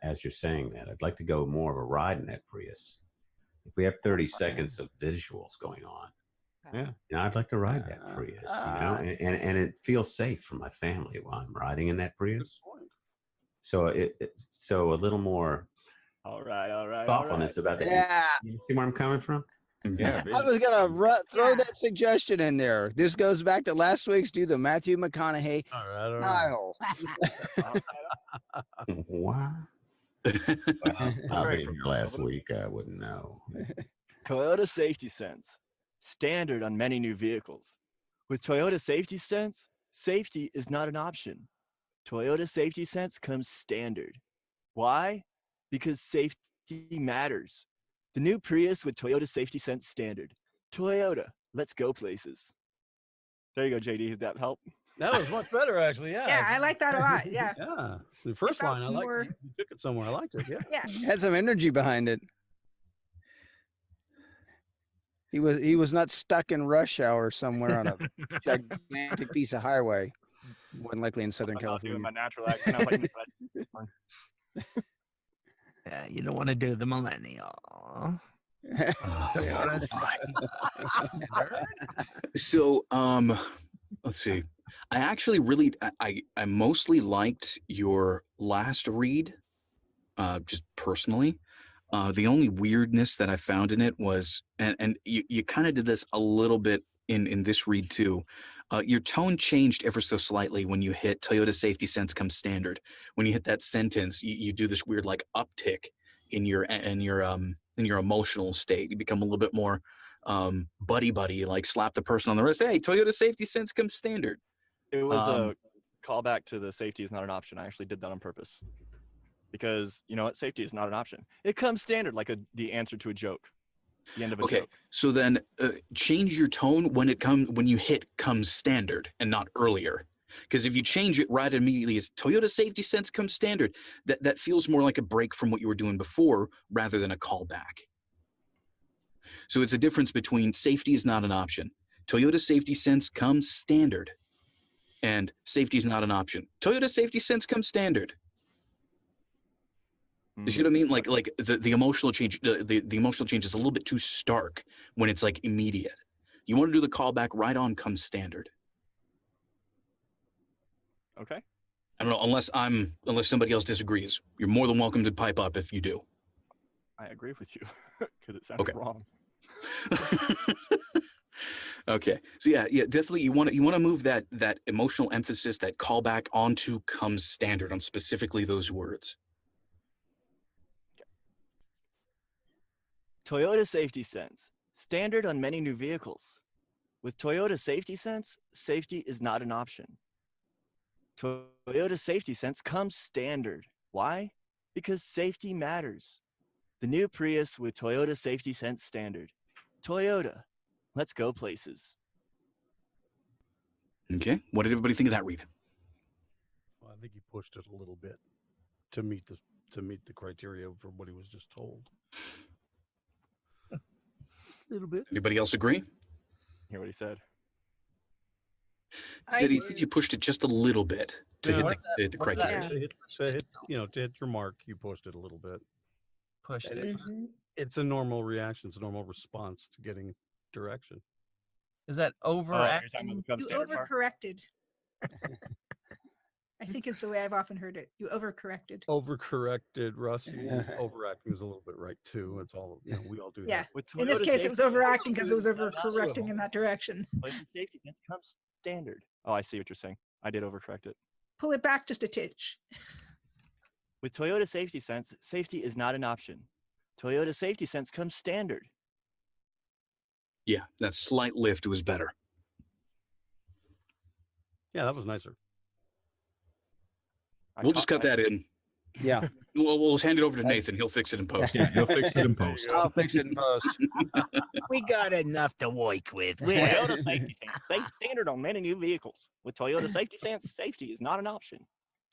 as you're saying that, I'd like to go more of a ride in that Prius. If we have 30 seconds of visuals going on, yeah, I'd like to ride that Prius, and it feels safe for my family while I'm riding in that Prius. So so a little more. All right. Thoughtfulness about that. Yeah. You see where I'm coming from? Yeah. I was gonna throw that suggestion in there. This goes back to last week's do the Matthew McConaughey style. Wow. I'll be here last week. I wouldn't know. Toyota Safety Sense, standard on many new vehicles. With Toyota Safety Sense, safety is not an option. Toyota Safety Sense comes standard. Why? Because safety matters. The new Prius with Toyota Safety Sense standard. Toyota, let's go places. There you go, JD. Did that help? That was much better, actually. Yeah. Yeah, I like that a lot. Yeah. Yeah. The first line, I liked it. You took it somewhere. I liked it. Yeah. Yeah. Had some energy behind it. He was not stuck in rush hour somewhere on a gigantic piece of highway. More than likely in Southern I'm not California. doing my natural accent. I'm like, Yeah, you don't want to do the millennial. So, let's see. I actually really, I mostly liked your last read, just personally. The only weirdness that I found in it was, and you kind of did this a little bit in this read too. Your tone changed ever so slightly when you hit Toyota Safety Sense comes standard. When you hit that sentence, you do this weird like uptick in your emotional state. You become a little bit more buddy, like slap the person on the wrist. Hey, Toyota Safety Sense comes standard. it was a callback to the safety is not an option. I actually did that on purpose. Because you know what? Safety is not an option. It comes standard like the answer to a joke. The end of a joke. So then change your tone when you hit comes standard and not earlier. Because if you change it right immediately as Toyota Safety Sense comes standard, that feels more like a break from what you were doing before rather than a callback. So it's a difference between safety is not an option. Toyota Safety Sense comes standard. And safety is not an option. Toyota Safety Sense comes standard. You see what I mean? Like the emotional change, the emotional change is a little bit too stark when it's like immediate. You want to do the callback right on comes standard. Okay. I don't know, unless somebody else disagrees. You're more than welcome to pipe up if you do. I agree with you because it sounded wrong. Okay. So yeah, definitely you want to move that emotional emphasis, that callback onto comes standard on specifically those words. Toyota Safety Sense, standard on many new vehicles. With Toyota Safety Sense, safety is not an option. Toyota Safety Sense comes standard. Why? Because safety matters. The new Prius with Toyota Safety Sense standard. Toyota, let's go places. Okay. What did everybody think of that read? Well, I think he pushed it a little bit to meet the criteria for what he was just told. A little bit. Anybody else agree? Hear what he said? Said he thinks you pushed it just a little bit to hit the criteria. To hit your mark, you pushed it a little bit. Pushed And it. It's a normal reaction. It's a normal response to getting direction. Is that overacting? You overcorrected. I think is the way I've often heard it. You overcorrected. Overcorrected, Russ. Overacting is a little bit right too. It's all we all do Yeah. that. In this case, it was overacting because it was overcorrecting in that direction. Toyota Safety Sense comes standard. Oh, I see what you're saying. I did overcorrect it. Pull it back just a titch. With Toyota Safety Sense, safety is not an option. Toyota Safety Sense comes standard. Yeah, that slight lift was better. Yeah, that was nicer. We'll just cut that in. Yeah. We'll hand it over to Nathan. He'll fix it in post. Yeah, he'll fix it in post. I'll fix it in post. We got enough to work with. Toyota Safety Sense, standard on many new vehicles. With Toyota Safety Sense, safety is not an option.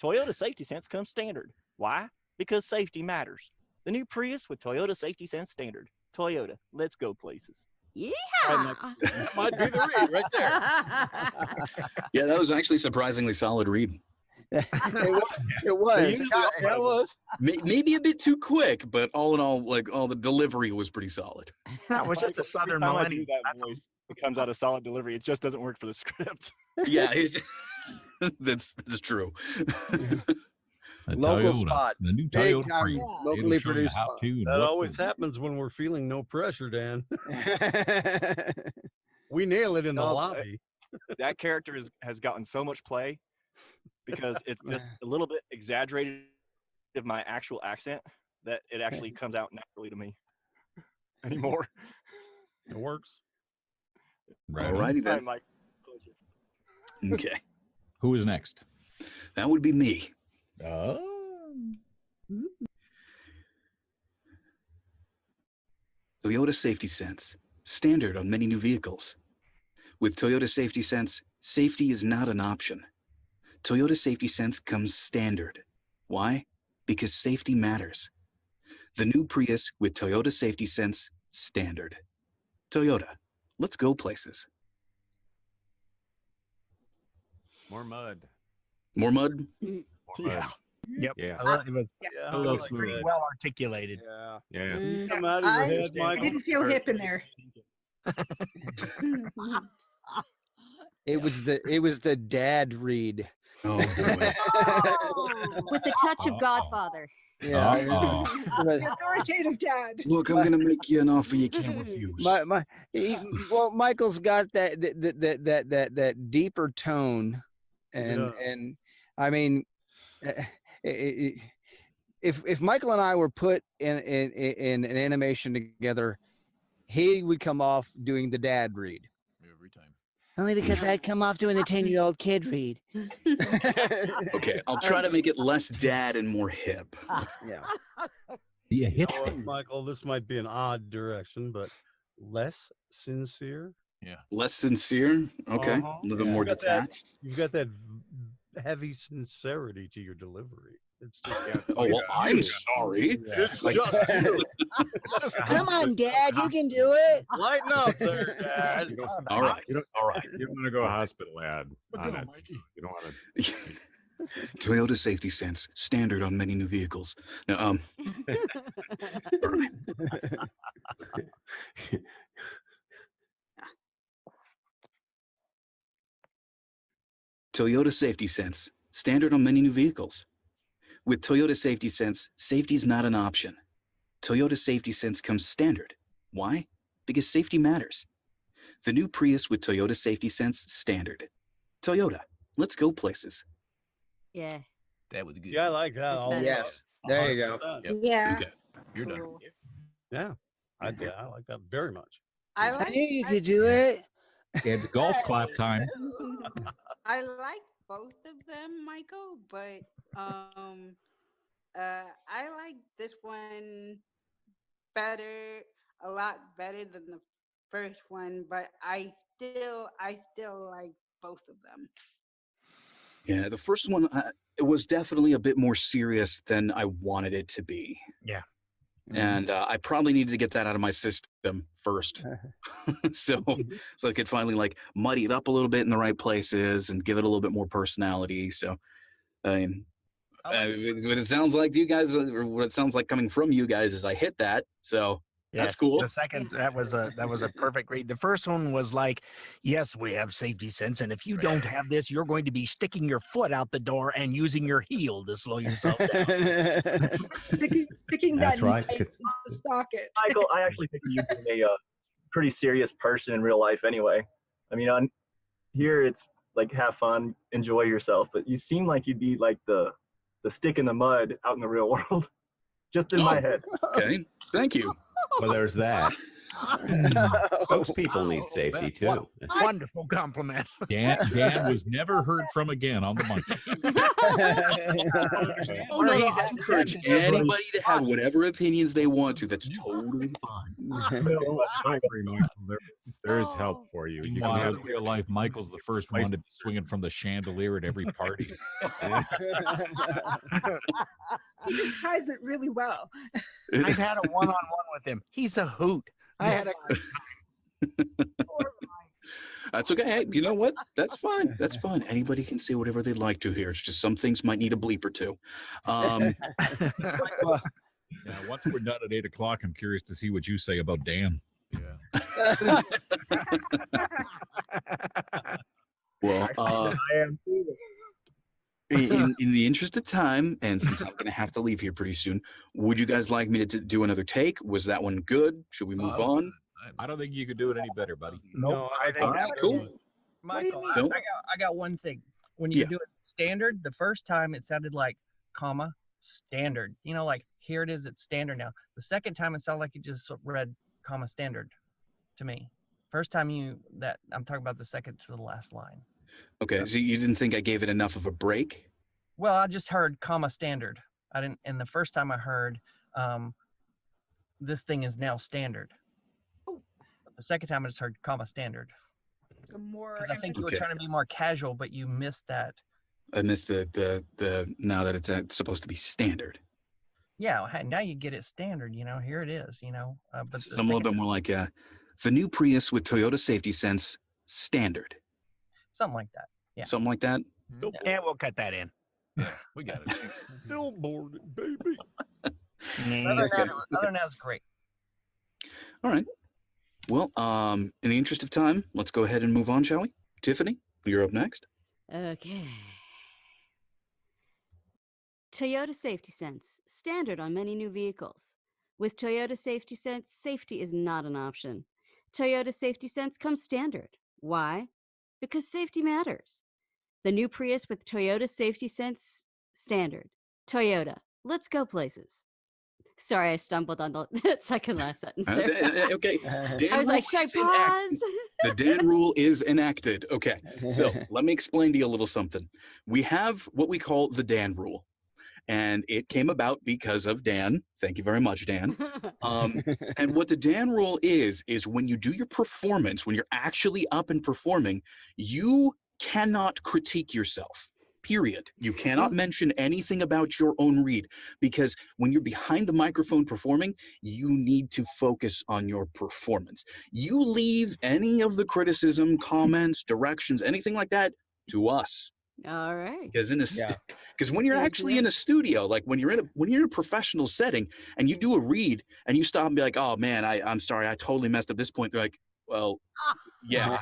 Toyota Safety Sense comes standard. Why? Because safety matters. The new Prius with Toyota Safety Sense standard. Toyota, let's go places. Yeah. That might be the read right there. Yeah, that was actually a surprisingly solid read. It was. Yeah, it was. Maybe a bit too quick, but all in all, like all the delivery was pretty solid. That was just a Every Southern time I do millennial. that voice, it comes out a solid delivery. It just doesn't work for the script. Yeah, that's true. The Local Toyota, spot. the new Big Toyota time Prius. locally It'll show you produced how spot. to and That what always to do. happens when we're feeling no pressure, Dan. We nail it in the No, lobby. That character has gotten so much play because it's just a little bit exaggerated of my actual accent that it actually comes out naturally to me anymore. It works. Right on. Alrighty then. Hi, Mike. Okay, Who is next? that would be me. Oh. Toyota Safety Sense, standard on many new vehicles. With Toyota Safety Sense, safety is not an option. Toyota Safety Sense comes standard. Why? Because safety matters. The new Prius with Toyota Safety Sense, standard. Toyota, let's go places. More mud. More mud? More Yeah. mud. Yep. Yeah. It was Yeah, A little I like smooth. that. well articulated. Yeah. Yeah. Come out of your I head, Michael. didn't feel hip in there. It was the dad read. Oh, boy. With the touch of Godfather. Yeah. The authoritative dad. Look, I'm going to make you an offer you can't refuse. Well, Michael's got that deeper tone, and Yeah. and I mean, if Michael and I were put in an animation together, he would come off doing the dad read. Every time. Only because I'd come off doing the 10-year-old kid read. Okay, I'll try to make it less dad and more hip. Yeah. Yeah, hip. You know what, Michael, this might be an odd direction, but less sincere. Yeah. Less sincere? Okay. Uh-huh. A little bit more You've got that- detached. You've got that heavy sincerity to your delivery. It's just Oh, well, I'm sorry. It's Like- just you. Come on, Dad, you can do it. Lighten up there, Dad. All right. All right. You don't want to go hospital ad on Go, it. Mikey. You don't want to. Toyota Safety Sense, standard on many new vehicles. Now, all right. Toyota Safety Sense, standard on many new vehicles. With Toyota Safety Sense, safety is not an option. Toyota Safety Sense comes standard. Why? Because safety matters. The new Prius with Toyota Safety Sense, standard. Toyota, let's go places. Yeah. That was good. Yeah, I like that. I'll- Yes. There you go. Yep. Yeah. Okay. You're done. Cool. Yeah, I like that very much. I I like knew you could do it. It's golf clap time. I like both of them, Michael, but I like this one better, a lot better than the first one, but I still like both of them. Yeah, the first one, it was definitely a bit more serious than I wanted it to be. Yeah. And I probably needed to get that out of my system first. so I could finally like muddy it up a little bit in the right places and give it a little bit more personality. So, I mean, what it sounds like to you guys, or what it sounds like coming from you guys, is I hit that. So that's Yes, cool. The second that was a perfect read. The first one was like, yes, we have safety sense, and if you don't have this, you're going to be sticking your foot out the door and using your heel to slow yourself down. Sticking That's that right. knife into the socket. Michael, I actually think you're being a pretty serious person in real life anyway. I mean, on here it's like have fun, enjoy yourself, but you seem like you'd be like the stick in the mud out in the real world. Just in my head. Okay, thank you. Well, there's that. Those people need safety too. That's right. Wonderful compliment. Dan was never heard from again on the monkey. Oh, no, I encourage anybody to have whatever opinions they want to. That's totally fine. There is help for you. You can Meanwhile, have in real life, Michael's the first one to be swinging from the chandelier at every party. He just hides it really well. I've had a one-on-one with him. He's a hoot. I had a That's okay. Hey, you know what? That's fine. That's fine. Anybody can say whatever they'd like to here. It's just some things might need a bleep or two. Yeah, once we're done at 8 o'clock, I'm curious to see what you say about Dan. Yeah. Well, I am too. in the interest of time, and since I'm going to have to leave here pretty soon, would you guys like me to do another take? Was that one good? Should we move on? I don't think you could do it any better, buddy. No, I think All right, cool. Michael, I Nope. got one thing. When you do it standard, the first time it sounded like comma standard. You know, like here it is, it's standard now. The second time it sounded like you just read comma standard to me. First time I'm talking about the second to the last line. Okay, so you didn't think I gave it enough of a break? Well, I just heard comma standard. I didn't, and the first time I heard this thing is now standard. But the second time I just heard comma standard. So more. Because I think you were Okay. trying to be more casual, but you missed that. I missed the now that it's supposed to be standard. Yeah, now you get it standard. You know, here it is. You know, but So I'm a little bit more like the new Prius with Toyota Safety Sense standard. something like that. Yeah. Something like that. Yeah, we'll cut that in. We got it. Billboard, baby. Other than that, it's great. All right. Well, in the interest of time, let's go ahead and move on, shall we? Tiffany, you're up next. Okay. Toyota Safety Sense, standard on many new vehicles. With Toyota Safety Sense, safety is not an option. Toyota Safety Sense comes standard. Why? Because safety matters. The new Prius with Toyota Safety Sense standard. Toyota, let's go places. Sorry, I stumbled on the second last sentence there. Okay. I was like, should I pause? The Dan rule is enacted. Okay. So let me explain to you a little something. We have what we call the Dan rule. And it came about because of Dan. Thank you very much, Dan. And what the Dan rule is when you do your performance, when you're actually up and performing, you cannot critique yourself. Period. You cannot mention anything about your own read, because when you're behind the microphone performing, you need to focus on your performance. You leave any of the criticism, comments, directions, anything like that to us. All right. Because when you're actually in a studio, like when you're in a professional setting and you do a read and you stop and be like, oh man, I'm sorry, I totally messed up this point. They're like, well, yeah.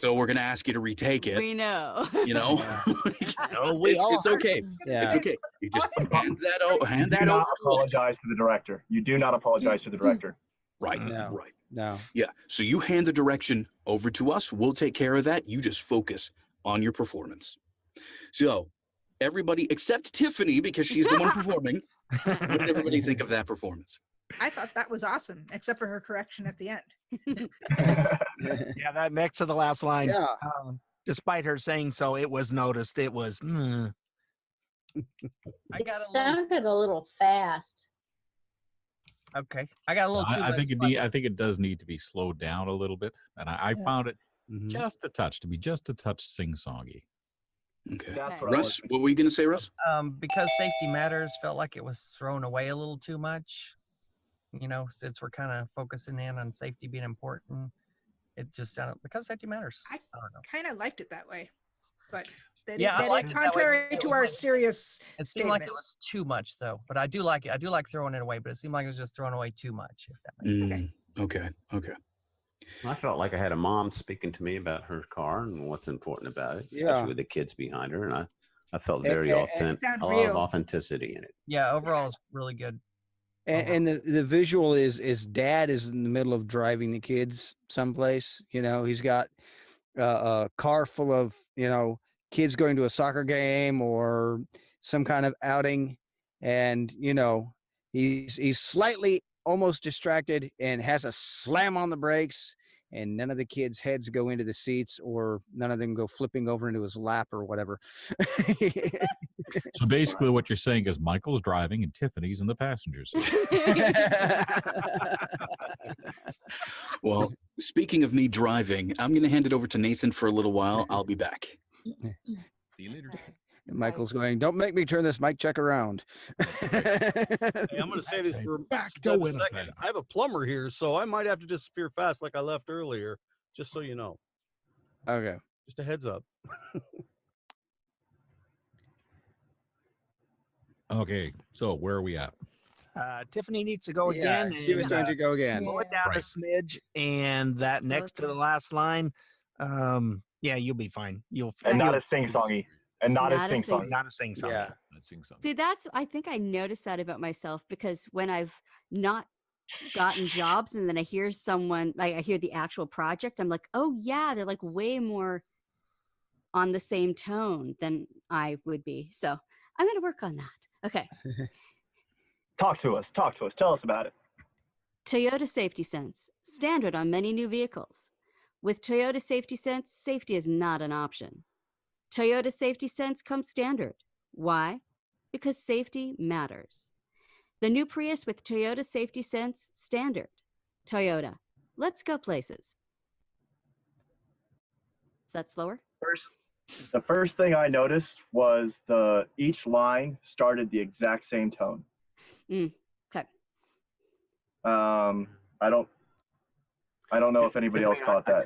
So we're gonna ask you to retake it. We know. You know, it's okay. Yeah. It's okay. You just hand that over. You do not apologize to the director. You do not apologize to the director. Right. No. Right. No. Yeah. So you hand the direction over to us. We'll take care of that. You just focus on your performance. So everybody except Tiffany, because she's the one performing, what did everybody think of that performance? I thought that was awesome, except for her correction at the end. Yeah, that next to the last line. Yeah. Despite her saying so, it was noticed. It was. It sounded a little fast. Okay, I got a little too I much. think it does need to be slowed down a little bit, and I Yeah. found it just a touch sing-songy. Okay. That's Russ, what were you going to say, Russ? Because safety matters, felt like it was thrown away a little too much. You know, since we're kind of focusing in on safety being important, it just sounded because safety matters. I don't know. Kind of liked it that way, but that, Yeah, I that liked is it that way. contrary It to was our like- serious It seemed statement. like it was too much, though. But I do like it. I do like throwing it away, but it seemed like it was just thrown away too much. If that makes sense. Okay. I felt like I had a mom speaking to me about her car and what's important about it, especially Yeah. with the kids behind her, and I felt And- very and- authentic, sound a lot of real. authenticity in it. Yeah, overall, it's really good. And the visual is dad is in the middle of driving the kids someplace. You know, he's got a car full of, you know, kids going to a soccer game or some kind of outing. And, you know, he's slightly almost distracted and has a slam on the brakes, and none of the kids' heads go into the seats, or none of them go flipping over into his lap or whatever. So basically, what you're saying is Michael's driving and Tiffany's in the passenger seat. Well, speaking of me driving, I'm going to hand it over to Nathan for a little while. I'll be back. See you later. And Michael's going, don't make me turn this mic check around. Hey, I'm going to say this for Back just to a Winnipeg. second. I have a plumber here, so I might have to disappear fast like I left earlier, just so you know. Okay. Just a heads up. Okay, so where are we at? Tiffany needs to go Yeah, again. she was and, going to go again. Slow it down a Right. smidge, and that next to the last line, yeah, you'll be fine. You'll And not you'll- as sing-songy. And not as sing-songy. Not a sing song. Yeah. Not sing song. See, I think I noticed that about myself because when I've not gotten jobs and then I hear someone, like I hear the actual project, I'm like, oh yeah, they're like way more on the same tone than I would be. So I'm going to work on that. Okay. Talk to us. Tell us about it. Toyota Safety Sense, standard on many new vehicles. With Toyota Safety Sense, safety is not an option. Toyota Safety Sense comes standard. Why? Because safety matters. The new Prius with Toyota Safety Sense standard. Toyota, let's go places. Is that slower? The first thing I noticed was each line started the exact same tone. Okay. I don't know if anybody else caught that.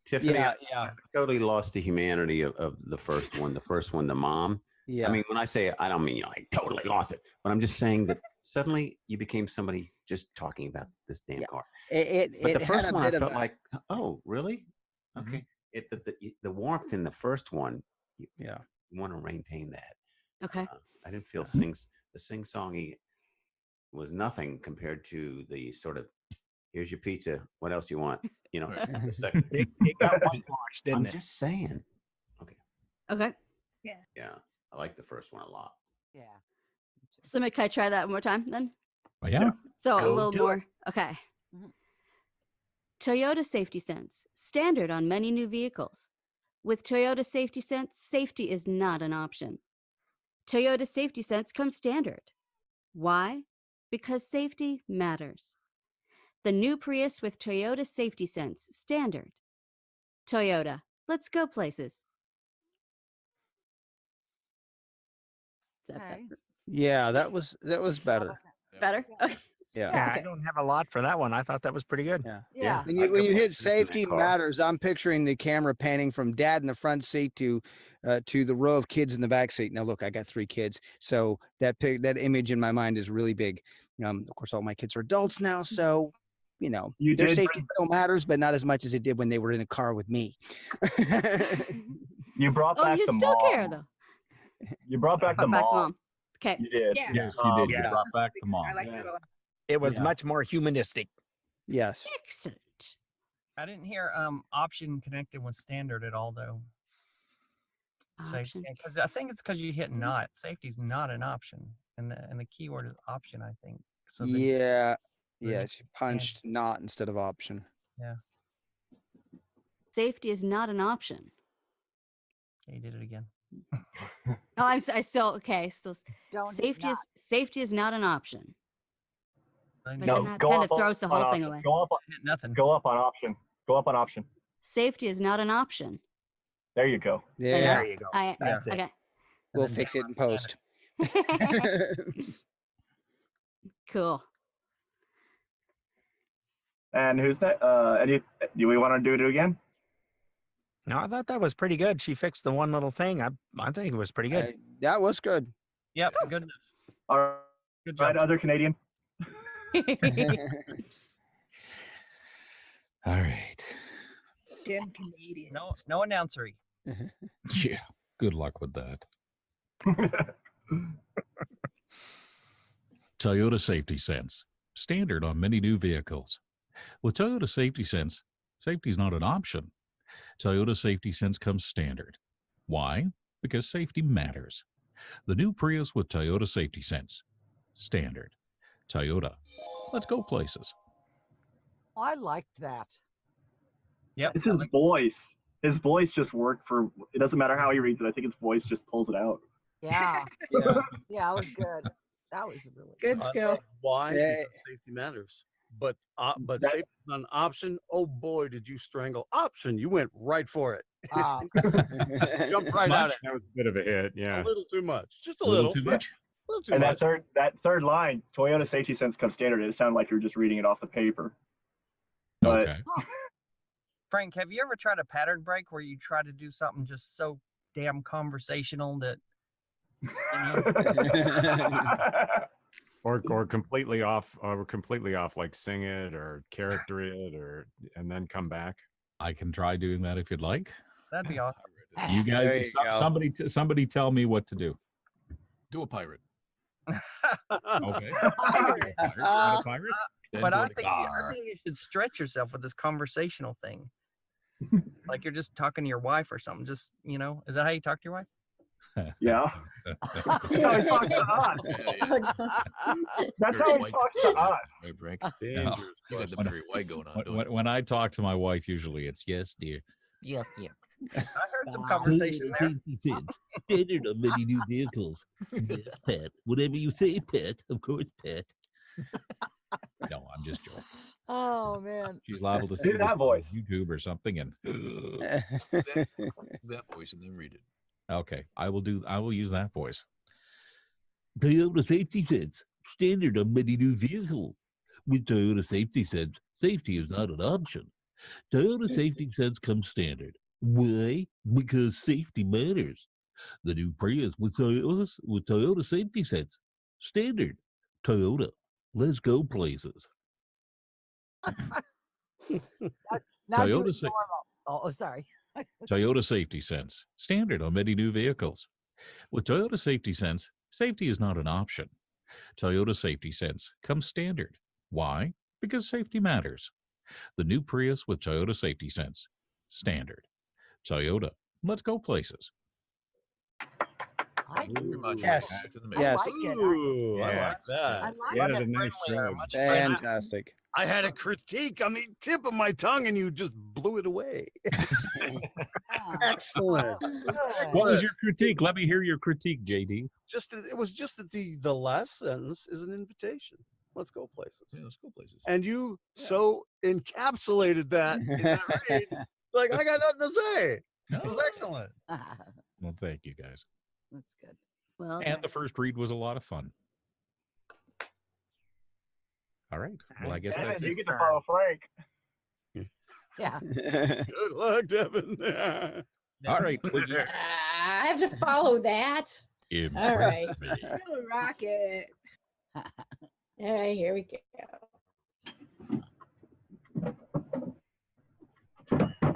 Tiffany, Yeah, I totally lost the humanity of the first one. The first one, the mom. Yeah. I mean, when I say it, I don't mean I totally lost it, but I'm just saying that suddenly you became somebody just talking about this damn car. But the first one, I felt like, oh, really? Okay. The warmth in the first one, you want to maintain that. Okay. I didn't feel the sing-songy was nothing compared to the sort of, here's your pizza. What else do you want? You know, the second. It got whitewashed, didn't I'm it? just saying. Okay. Yeah, I like the first one a lot. Yeah. So can I try that one more time then? Oh, yeah. So a Go little do more. it. Okay. Toyota Safety Sense, standard on many new vehicles. With Toyota Safety Sense, safety is not an option. Toyota Safety Sense comes standard. Why? Because safety matters. The new Prius with Toyota Safety Sense standard. Toyota, let's go places. Is that Okay. Yeah, that was better. better? Okay. Yeah. Yeah, I don't have a lot for that one. I thought that was pretty good. Yeah. Yeah. When you hit safety matters, I'm picturing the camera panning from dad in the front seat to the row of kids in the back seat. Now look, I got 3 kids, so that image in my mind is really big. Of course, all my kids are adults now, so their safety still matters, but not as much as it did when they were in a car with me. You brought back you the still mom. care though. You brought back the Brought back mom. mom. Okay. You did. Yeah. Yes, you did. You Yes. brought back the mom. I like that a lot. It was Yeah. much more humanistic. Yes. Excellent. I didn't hear option connected with standard at all though. Option. Because I think it's because you hit not. Safety's not an option, and the keyword is option. I think. So then- Yeah. Yes, you punched not instead of option. Yeah. Safety is not an option. Okay, you did it again. Oh, I still okay. Still, Don't hit safety is not an option. But No, then that go kind up of throws the on whole thing option. away. Nothing. Go up on option. Go up on option. Safety is not an option. There you go. Yeah. There you go. I, That's it. okay. We'll fix it in post. Cool. And who's that? Do we want to do it again? No, I thought that was pretty good. She fixed the one little thing. I think it was pretty good. That was good. Yep. Good enough. All right. Good Right, job. other Canadian. All right. Damn Canadian. No announcery. Yeah. Good luck with that. Toyota Safety Sense, standard on many new vehicles. With Toyota Safety Sense, safety is not an option. Toyota Safety Sense comes standard. Why? Because safety matters. The new Prius with Toyota Safety Sense, standard. Toyota, let's go places. I liked that. Yep. It's his voice. His voice just worked for. It doesn't matter how he reads it. I think his voice just pulls it out. Yeah. Yeah. Yeah, that was good. That was really Good I skill. love why? Yeah. Because safety matters. But That- safety is not an option. Oh boy, did you strangle option? You went right for it. Just jumped right Much? at it. That was a bit of a hit. A Yeah. little too much. Just a A little little. too much. A little too And much. that third line, Toyota Safety Sense comes standard. It sounded like you're just reading it off the paper. But Okay. Frank, have you ever tried a pattern break where you try to do something just so damn conversational that Or completely off, like sing it or character it, and then come back. I can try doing that if you'd like. that'd be awesome? You guys, There you go. somebody tell me what to do. Do a pirate. Okay. Pirate. You want a pirate? Then But go I to think you should stretch yourself with this conversational thing. Like you're just talking to your wife or something. Just, is that how you talk to your wife? yeah, that's how he talks to us. That's how he talks to us. Right, Frank? No. Dangerous. You got the Barry White going on. don't you? When I talk to my wife, usually it's yes, dear. Yes, yeah. I heard some conversation there. Standard on many new vehicles. Pet. Whatever you say, pet. Of course, pet. No, I'm just joking. Oh man. She's liable to see Do this that on voice. YouTube or something, and that voice and then read it. okay, I will use that voice. Toyota Safety Sense. Standard on many new vehicles. With Toyota Safety Sense, safety is not an option. Toyota Safety Sense comes standard. Why? Because safety matters. The new Prius with Toyota Safety Sense. Standard. Toyota. Let's go places. Now do Toyota it Sa- normal. Oh, sorry. Toyota Safety Sense. Standard on many new vehicles. With Toyota Safety Sense, safety is not an option. Toyota Safety Sense comes standard. Why? Because safety matters. The new Prius with Toyota Safety Sense. Standard. Toyota. Let's go places. Thank you very much. Yes. Back to the I Yes. like it. Ooh, I Yeah. like that. I like Yeah, it. that's a nice Friendlier, show. much Fantastic. I had a critique on the tip of my tongue, and you just blew it away. Excellent. What was your critique? Let me hear your critique, JD. It was just that the last sentence is an invitation. Let's go places. Yeah, let's go places. And you so encapsulated that in that read, like I got nothing to say. It was excellent. Well, thank you guys. That's good. Well, And the first read was a lot of fun. All right. Well, I guess And that's you it. get to follow Frank. Yeah. Good luck, Devin. All right, Twiggy. I have to follow that. All right. Impress me. Oh, rocket. All right, here we go.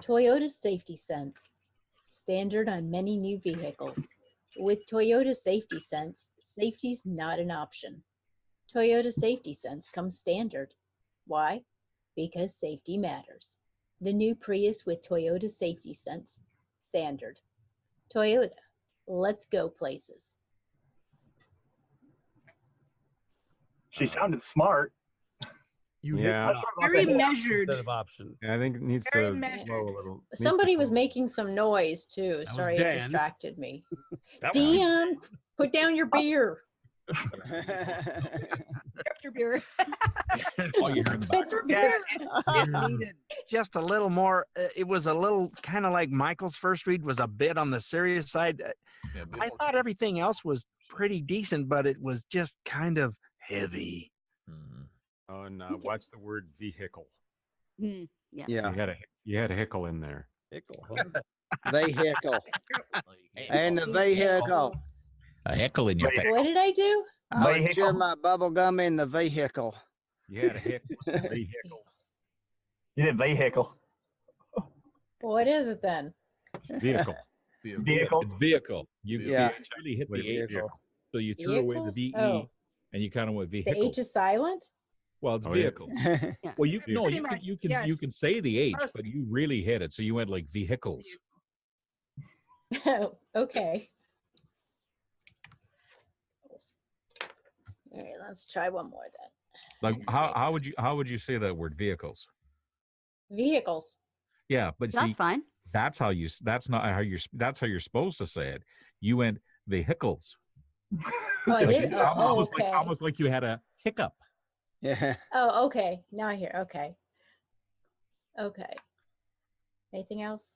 Toyota Safety Sense. Standard on many new vehicles. With Toyota Safety Sense, safety's not an option. Toyota Safety Sense comes standard. Why? Because safety matters. The new Prius with Toyota Safety Sense. Standard. Toyota. Let's go places. She sounded smart. You Yeah. hit Very measured. instead of option. Yeah, I think it needs Very to measured. slow a little. needs to Somebody was slow. making some noise too. was Sorry, it Dan. distracted me. That was- Dan, put down your beer. Your beer. Oh, you heard the back. Put your beer. It needed just a little more. It was a little kind of like Michael's first read was a bit on the serious side. Yeah, but I thought everything else was pretty decent, but it was just kind of heavy. Mhm. Oh, and watch the word vehicle. yeah. You had a hickle in there. Hickle, huh? Vehicle. And the vehicle. A heckle in your What did I do? I was chewing my bubble gum in the vehicle. You had a vehicle. You did vehicle. What is it then? Vehicle. Vehicle. It's vehicle. You Yeah. actually hit the H. Vehicle. So you threw away the Vehicles? VE Oh. and you kind of went The vehicle. H is silent? Well, it's Oh, yeah. vehicles. Yeah. Well, you no, Pretty you can much, you can you yes. can say the H, Trust but me. you really hit it. So you went like vehicles. Oh, okay. All right, let's try one more then. Like how would you say that word vehicles? Vehicles. Yeah, but see, That's fine. that's how you're supposed to say it. You went vehicles. Oh, I Like, did. Oh, okay. almost like you had a hiccup. Yeah. Oh, okay. Now I hear. Okay. Okay. Anything else?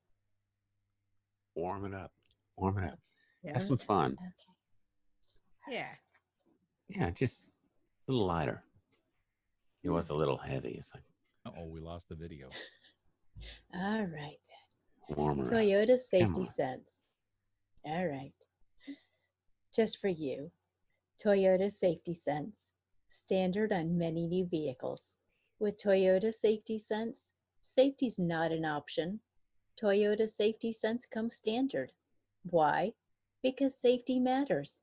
Warm it up. Warm it up. Yeah. Have some fun. Yeah. Yeah, just a little lighter. It was a little heavy. It's like, Oh, we lost the video. All right. warmer up. Toyota Come Safety on. Sense. All right. Just for you. Toyota Safety Sense. Standard on many new vehicles. With Toyota Safety Sense, safety's not an option. Toyota Safety Sense comes standard. Why? Because safety matters.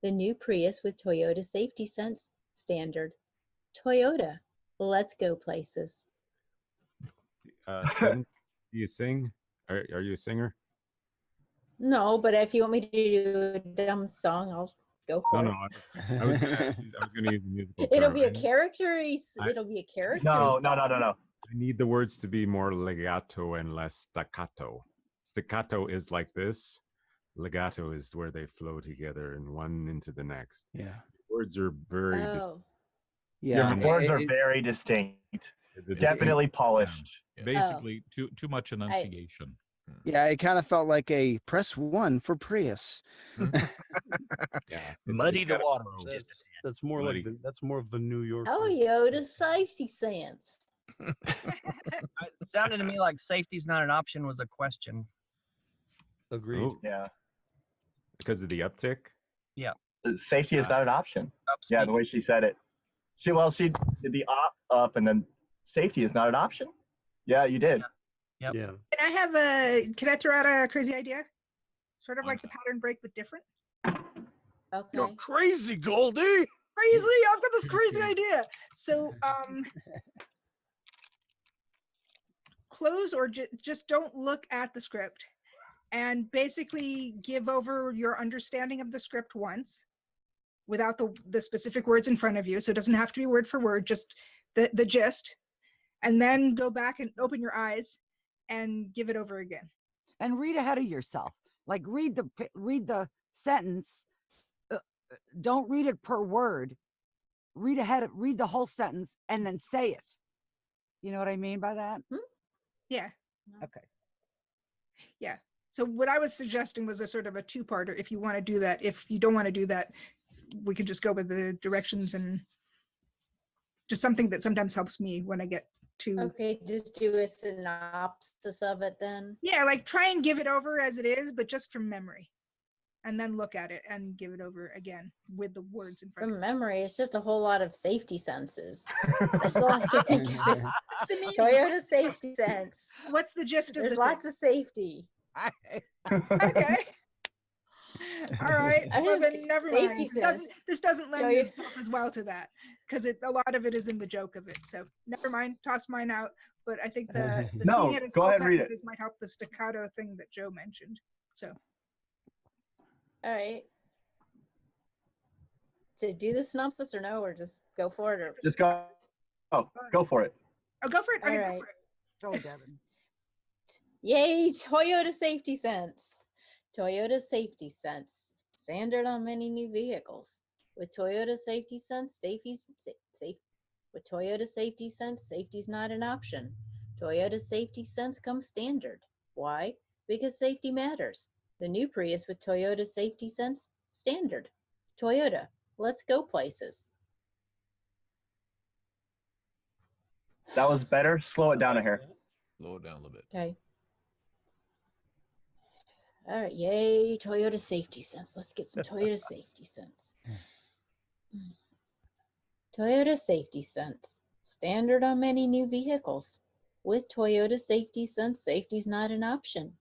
The new Prius with Toyota Safety Sense standard. Toyota. Let's go places. Devin, do you sing? Are you a singer? No, but if you want me to do a dumb song, I'll go for No, it. no. I was gonna use a musical It'll term. be a character. I- It'll be a character. No. I need the words to be more legato and less staccato. Staccato is like this. Legato is where they flow together and one into the next. Yeah. Words are very Oh. Your words are very distinct. Definitely polished. Basically, too much enunciation. Yeah, it kind of felt like a press 1 for Prius. Yeah, Muddy the water. That's more like that's more of the New York. Toyota Safety Sense. It sounded to me like safety's not an option was a question. Agreed. Oh, Yeah. because of the uptick. Yeah. Safety is not an option. Yeah, the way she said it. She did the up and then safety is not an option. Yeah, you did. Yep. Yeah. Can I throw out a crazy idea? Sort of like the pattern break, but different. Okay. You're crazy, Goldie. Crazy! I've got this crazy idea. So, close or just don't look at the script, and basically give over your understanding of the script once, without the specific words in front of you. So it doesn't have to be word for word, just the gist, and then go back and open your eyes and give it over again. And read ahead of yourself. Like read the sentence. Don't read it per word. Read the whole sentence and then say it. You know what I mean by that? Yeah. Okay. Yeah. So what I was suggesting was a sort of a two-parter. If you want to do that, if you don't want to do that, we could just go with the directions and just something that sometimes helps me when I get to. Okay, just do a synopsis of it then. Yeah, like try and give it over as it is, but just from memory. And then look at it and give it over again with the words in front of From memory, it's just a whole lot of safety senses. That's all I can think of. What's the meaning? Toyota Safety Sense. What's the gist of There's the lots thing? of safety. Okay. All right. I Well, just- then never safety mind. sense. This doesn't lend Toyota- itself as well to that because a lot of it is in the joke of it. So never mind. Toss mine out. But I think the No, seeing it as go whole ahead and read it. sentences might help the staccato thing that Joe mentioned. So All right. To do the synopsis or no, or just go for it? Or... Just go. Oh, go for it. oh, go for it. Okay, All go right. for it. Go, Devin. Yay, Toyota Safety Sense. Toyota Safety Sense. Standard on many new vehicles. With Toyota Safety Sense, with Toyota Safety Sense, safety's not an option. Toyota Safety Sense comes standard. Why? Because safety matters. The new Prius with Toyota Safety Sense, standard. Toyota, let's go places. That was better. Slow it down a hair. Slow it down a little bit. Okay. All right, yay, Toyota Safety Sense. Let's get some Toyota Safety Sense. Toyota Safety Sense. Standard on many new vehicles. With Toyota Safety Sense, safety's not an option.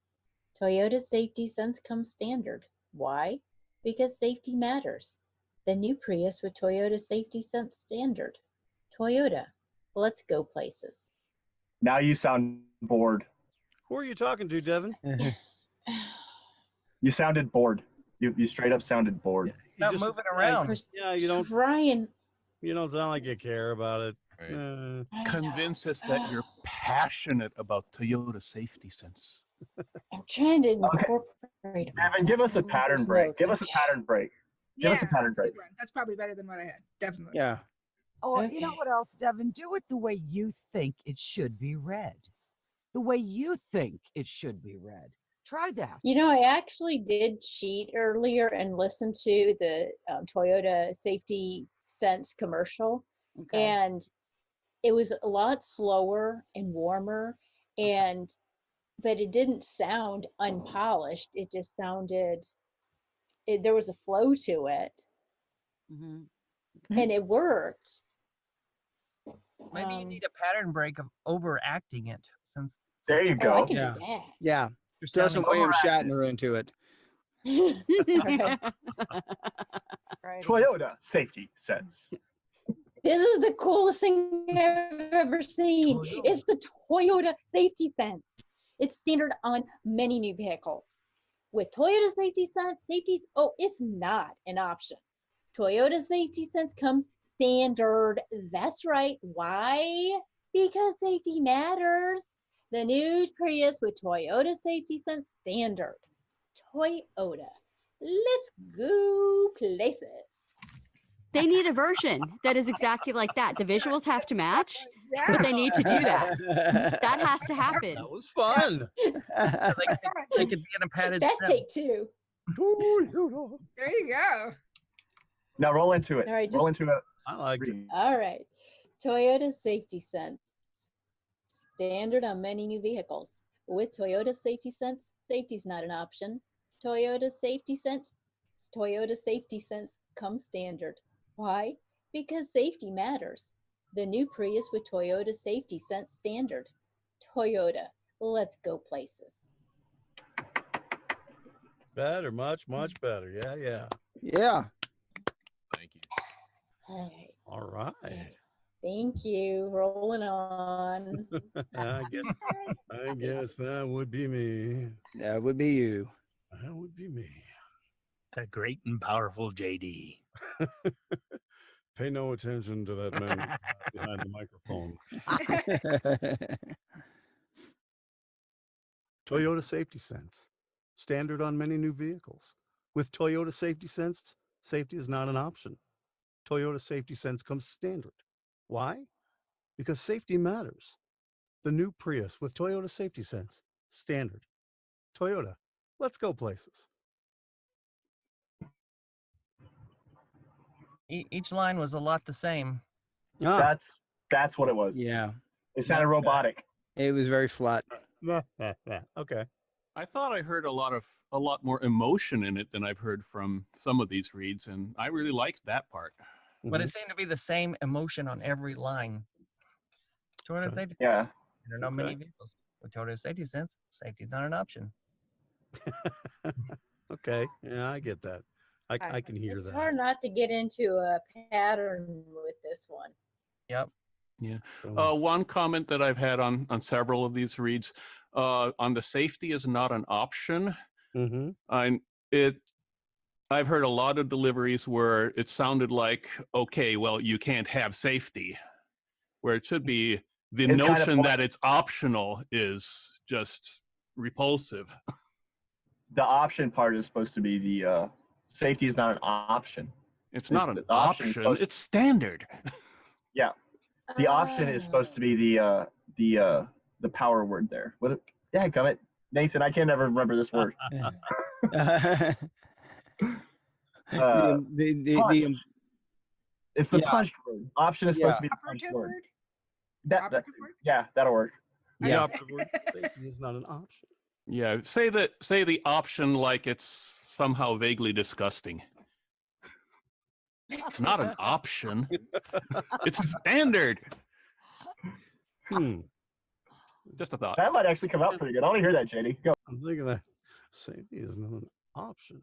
Toyota Safety Sense comes standard. Why? Because safety matters. The new Prius with Toyota Safety Sense standard. Toyota, let's go places. Now you sound bored. Who are you talking to, Devin? You sounded bored. You straight up sounded bored. Not moving around. Yeah, you don't. Ryan. You don't sound like you care about it. Convince us that you're passionate about Toyota safety sense. I'm trying to incorporate. Devin, give us a pattern break. Give us a pattern break. Give us a pattern that's a break. good one. That's probably better than what I had. Definitely. Yeah. Or you know what else, Devin? Do it the way you think it should be read. The way you think it should be read. Try that. You know, I actually did cheat earlier and listen to the Toyota Safety Sense commercial, and it was a lot slower and warmer, and but it didn't sound unpolished. It just sounded. There was a flow to it, and it worked. Maybe you need a pattern break of overacting it. Since there you go. I can Yeah. do that. Yeah. You're Throw some sounding William Shatner into it. Toyota Safety Sense. This is the coolest thing I've ever seen. It's the Toyota Safety Sense. It's standard on many new vehicles. With Toyota Safety Sense, it's not an option. Toyota Safety Sense comes standard. That's right. Why? Because safety matters. The new Prius with Toyota Safety Sense standard. Toyota. Let's go places. They need a version that is exactly like that. The visuals have to match, but they need to do that. That has to happen. That was fun. They could be in a padded That's cell. take two. There you go. Now roll into it. All right, roll into it. I liked it. All right. Toyota Safety Sense. Standard on many new vehicles. With Toyota Safety Sense, safety's not an option. Toyota Safety Sense comes standard. Why? Because safety matters. The new Prius with Toyota Safety Sense standard. Toyota, let's go places. Better, much better. Yeah, yeah. Yeah. Thank you. All right. All right. Thank you. Rolling on. I guess that would be me. That would be you. That would be me. The great and powerful JD. Pay no attention to that man behind the microphone. Toyota Safety Sense. Standard on many new vehicles. With Toyota Safety Sense, safety is not an option. Toyota Safety Sense comes standard. Why? Because safety matters. The new Prius with Toyota Safety Sense, standard. Toyota, let's go places. Each line was a lot the same. Ah. That's what it was. Yeah. It sounded robotic. It was very flat. Okay. I thought I heard a lot more emotion in it than I've heard from some of these reads, and I really liked that part. But it seemed to be the same emotion on every line. Toyota Safety. Yeah. There are no many vehicles. With Toyota Safety Sense, safety is not an option. Okay. Yeah, I get that. I can hear It's that. hard not to get into a pattern with this one. Yep. Yeah. One comment that I've had on several of these reads, on the safety is not an option. I've heard a lot of deliveries where it sounded like, okay, well, you can't have safety, where it should be the It's notion kind of that it's optional is just repulsive. The option part is supposed to be the safety is not an option. It's not an the option is option, supposed- it's standard. Yeah. The option is supposed to be the power word there. What? Yeah, gummit. Nathan, I can't ever remember this word. It's the punch word. Option is supposed to be the punch word. Yeah, that'll work. The operative word safety is not an option. Yeah, say the option like it's somehow vaguely disgusting. It's not an option. It's standard. Just a thought. That might actually come out pretty good. I want to hear that, JD. Go. I'm thinking that safety is not an option.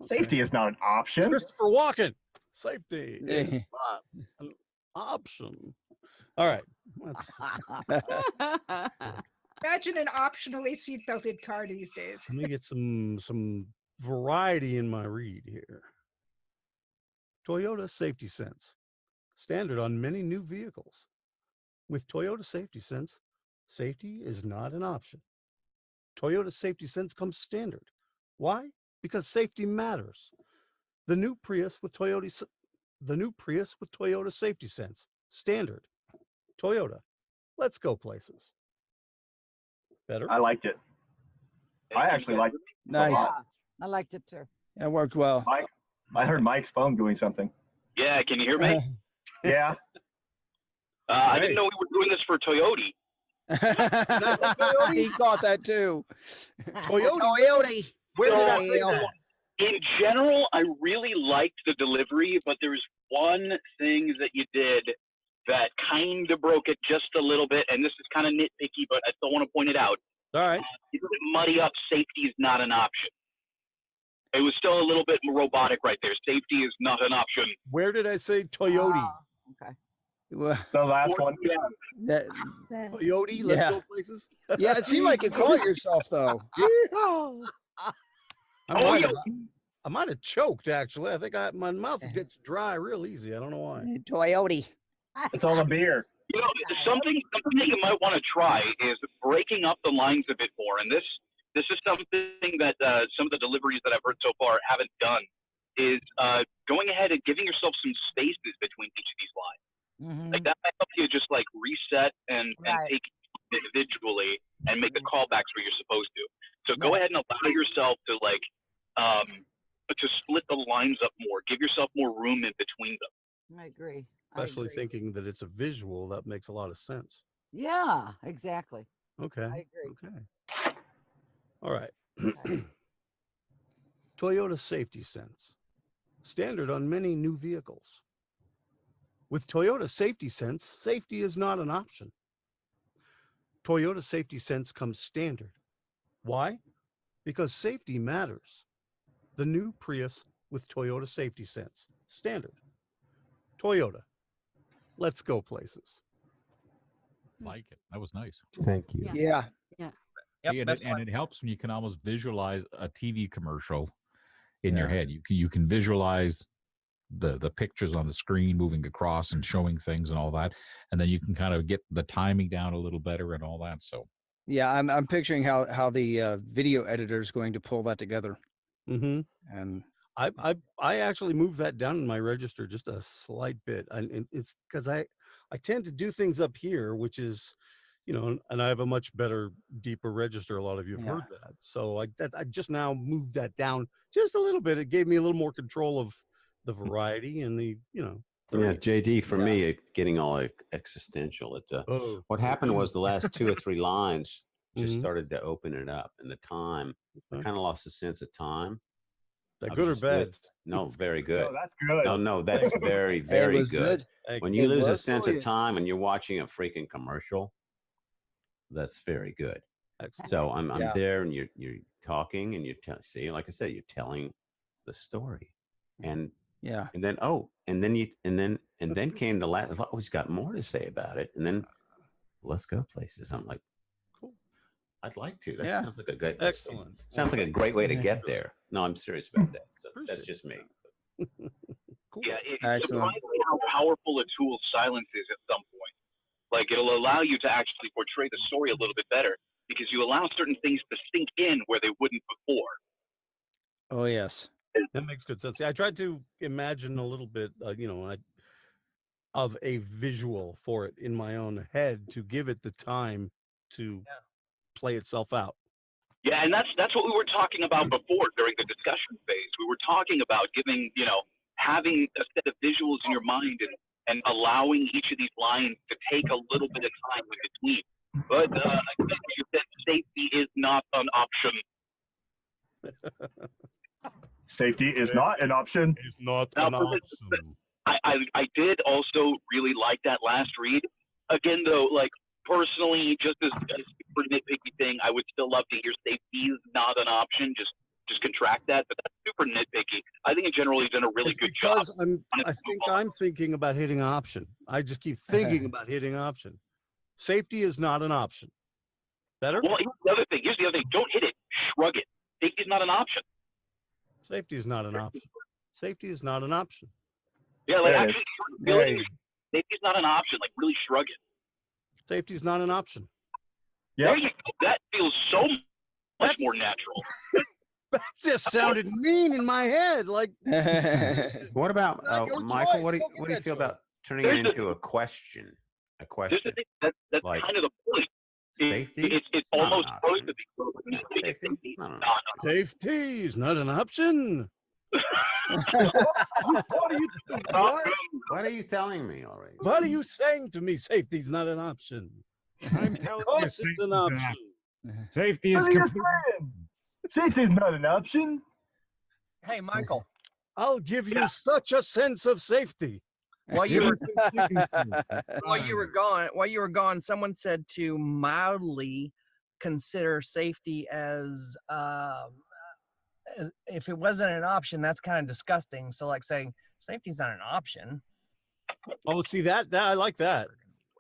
Safety is not an option. Christopher Walken. Safety is not an option. All right. Imagine an optionally seatbelted car these days. Let me get some variety in my read here. Toyota Safety Sense, standard on many new vehicles. With Toyota Safety Sense, safety is not an option. Toyota Safety Sense comes standard. Why? Because safety matters. The new Prius with Toyota Safety Sense, standard. Toyota, let's go places. Better? I liked it. I actually liked it. a Nice. lot. I liked it too. That worked well. Mike, I heard Mike's phone doing something. Yeah, can you hear me? Yeah. I didn't know we were doing this for Toyota. He caught that too. Toyota. Where did I say that? In general, I really liked the delivery, but there's one thing that you did that kind of broke it just a little bit, and this is kind of nitpicky, but I still want to point it out. All right. You didn't muddy up safety is not an option. It was still a little bit robotic right there. Safety is not an option. Where did I say Toyota? Okay. The last one. Toyota, let's go places. Yeah, it seemed like you caught yourself though. I might have choked actually. I think my mouth gets dry real easy. I don't know why. Toyota. It's all the beer. You know, something that you might want to try is breaking up the lines a bit more. And this is something that some of the deliveries that I've heard so far haven't done. Is going ahead and giving yourself some spaces between each of these lines. Mm-hmm. Like that might help you just like reset and take it individually and make the callbacks where you're supposed to. So go ahead and allow yourself to like to split the lines up more. Give yourself more room in between them. I agree. Especially thinking that it's a visual, that makes a lot of sense. Yeah, exactly. Okay. I agree. Okay. All right. Toyota Safety Sense, standard on many new vehicles. With Toyota Safety Sense, safety is not an option. Toyota Safety Sense comes standard. Why? Because safety matters. The new Prius with Toyota Safety Sense, standard. Toyota, let's go places. Like it. That was nice. Thank you. Yeah. Yeah. And it helps when you can almost visualize a TV commercial in your head. You can visualize the pictures on the screen moving across and showing things and all that, and then you can kind of get the timing down a little better and all that. So Yeah, I'm picturing how the video editor is going to pull that together. Mm-hmm. And I actually moved that down in my register just a slight bit, and it's because I tend to do things up here, which is, and I have a much better, deeper register. A lot of you have heard that, so I just now moved that down just a little bit. It gave me a little more control of the variety and the Yeah, JD, for me, getting all existential. What happened was the last 2 or 3 lines just started to open it up, and the time, I kind of lost a sense of time. That good or bad? No, very good. No, that's good. No, that's very, very good. When you lose a sense of brilliant. time and you're watching a freaking commercial, that's very good. So I'm there, and you're talking, and see, like I said, you're telling the story, and and then came the last. Oh, he's got more to say about it, and then let's go places. I'm like, cool. I'd like to. That sounds like a good. Excellent. Sounds like a great way to get there. No, I'm serious about that. So that's just me. Cool. Yeah, it's Excellent. surprising how powerful a tool silence is at some point. Like it'll allow you to actually portray the story a little bit better because you allow certain things to sink in where they wouldn't before. Oh yes. That makes good sense. I tried to imagine a little bit, of a visual for it in my own head to give it the time to play itself out. Yeah, and that's what we were talking about before during the discussion phase. We were talking about giving, having a set of visuals in your mind and allowing each of these lines to take a little bit of time in between. But again, you said safety is not an option. Safety is not an option. It's not Now, an option. I did also really like that last read. Again, though, like personally, just as a super nitpicky thing, I would still love to hear safety is not an option. Just contract that, but that's super nitpicky. I think in general you've done a really good job. I think I'm thinking about hitting option. I just keep thinking about hitting option. Safety is not an option. Better? Well, here's the other thing. Don't hit it. Shrug it. Safety is not an option. Safety is not an option. Safety is not an option. Yeah, like There it is. actually, There really, you safety's not an option. Like really shrug it. Safety is not an option. There you go. That feels so much more natural. That just sounded mean in my head. Like, What about Not your Michael? choice. What do Don't you, get that feel choice. about turning There's it the- into a question? A This question. is that's Like kind of the point. safety? It's not an almost supposed option. to be because Safety? safety Not an not an Safety is not an option. What are you telling me already? What are you saying to me? Safety is not an option. I'm telling Of course you, it's safety's an an option. Safety is What are you complete. saying? Safety's not an option. Hey, Michael. I'll give you such a sense of safety. While you were Fine. while you were gone, someone said to mildly consider safety as if it wasn't an option, that's kind of disgusting. So like saying safety's not an option. Oh, see that I like that.